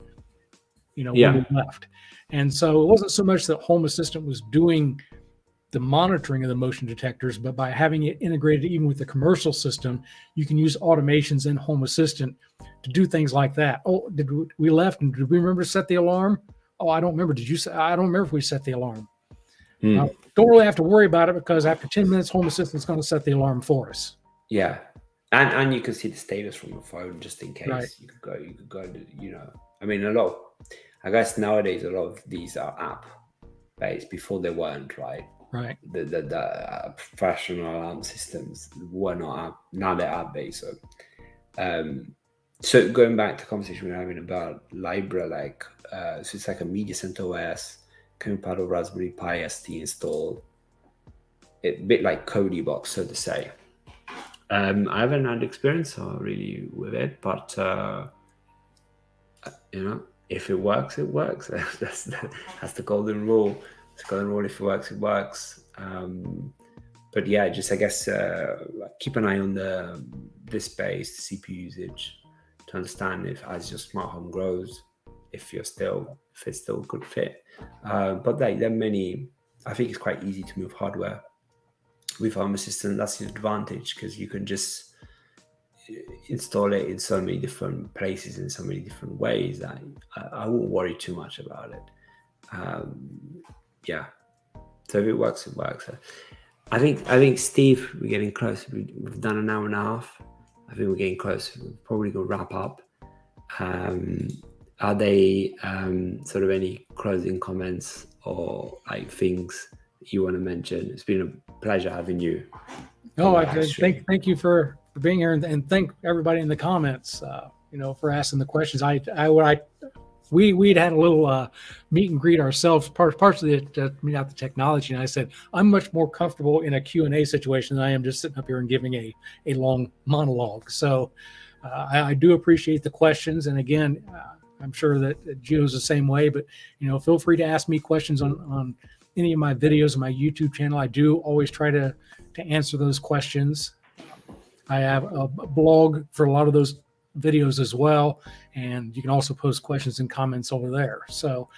when we left. And so it wasn't so much that Home Assistant was doing the monitoring of the motion detectors, but by having it integrated even with the commercial system, you can use automations in Home Assistant to do things like that. Oh, we left and did we remember to set the alarm? Oh, I don't remember. I don't remember if we set the alarm. Don't really have to worry about it because after 10 minutes, Home Assistant is going to set the alarm for us. Yeah. And you can see the status from your phone just in case. Right. You could go I mean, I guess nowadays a lot of these are app based. Before they weren't, right? Right. The professional alarm systems were not app. Now they're app based. So going back to the conversation we were having about Libra, so it's like a Media Center OS, coming part of Raspberry Pi ST install. A bit like Kodi box, so to say. I haven't had experience really with it, but if it works, it works. That's the golden rule. It's the golden rule. If it works, it works. But yeah, just I guess keep an eye on the space, the CPU usage, to understand if as your smart home grows, if it's still a good fit. But there are many. I think it's quite easy to move hardware with Home Assistant. That's the advantage because you can just install it in so many different places in so many different ways that I won't worry too much about it. So if it works, it works. I think Steve, we're getting close. We've done an hour and a half. I think we're getting close. We're probably gonna wrap up. Are they sort of any closing comments or things you want to mention? It's been a pleasure having you. Oh, thank you for being here, and thank everybody in the comments, for asking the questions. We'd had a little meet and greet ourselves, partially to meet out the technology, and I said I'm much more comfortable in a Q&A situation than I am just sitting up here and giving a long monologue. So I do appreciate the questions, and again, I'm sure that Gio's the same way. But feel free to ask me questions on any of my videos on my YouTube channel. I do always try to answer those questions. I have a blog for a lot of those videos as well, and you can also post questions and comments over there. So,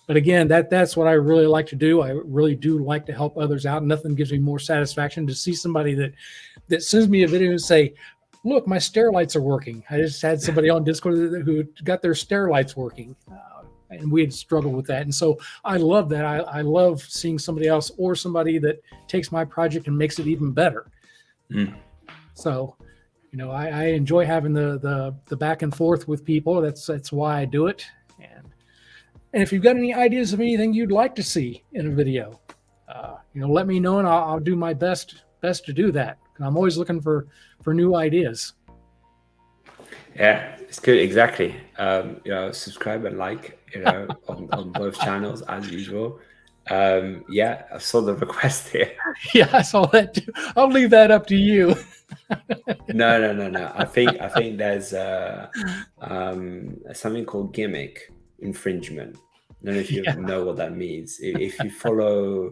but again, that's what I really like to do. I really do like to help others out. Nothing gives me more satisfaction to see somebody that sends me a video and say, look, my stair lights are working. I just had somebody on Discord who got their stair lights working, and we had struggled with that. And so I love that. I love seeing somebody else or somebody that takes my project and makes it even better. So, I enjoy having the back and forth with people. That's why I do it. And if you've got any ideas of anything you'd like to see in a video, let me know, and I'll do my best to do that. I'm always looking for new ideas. Yeah, it's good. Exactly. Subscribe and like, on both channels as usual. I saw the request here. Yeah, I saw that too. I'll leave that up to you. No. I think there's something called gimmick infringement. I don't know if you know what that means. If you follow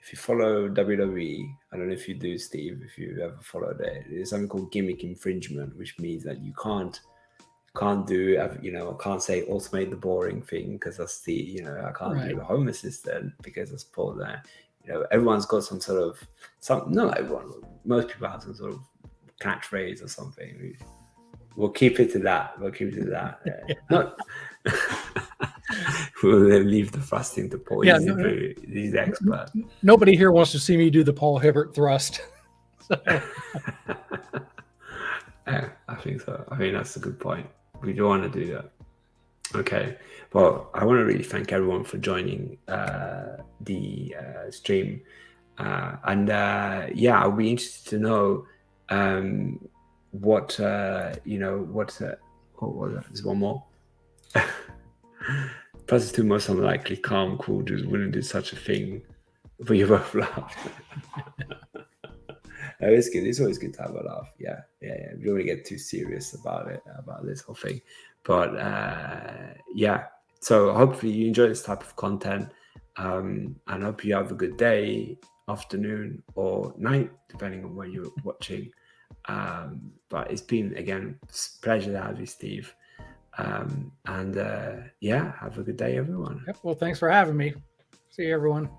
WWE, I don't know if you do, Steve, if you ever followed it. There's something called gimmick infringement, which means that you can't do, I can't say automate the boring thing because that's I can't do the Home Assistant because that's Paul there. Everyone's got some sort of not everyone, most people have some sort of catchphrase or something. We'll keep it to that. Not. We'll leave the thrusting to Paul. He's the expert. Nobody here wants to see me do the Paul Hibbert thrust. Yeah, I think so. I think that's a good point. We do want to do that. Okay. Well, I want to really thank everyone for joining the stream. I'll be interested to know what was that? There's one more. Plus, it's two most unlikely calm, cool dudes wouldn't do such a thing, but you both laughed. It's good. It's always good to have a laugh. Yeah. We don't want to get too serious about this whole thing. But so hopefully you enjoy this type of content. And I hope you have a good day, afternoon, or night, depending on where you're watching. But it's been, again, a pleasure to have you, Steve. Yeah, have a good day, everyone. Yep. Well, thanks for having me. See you, everyone.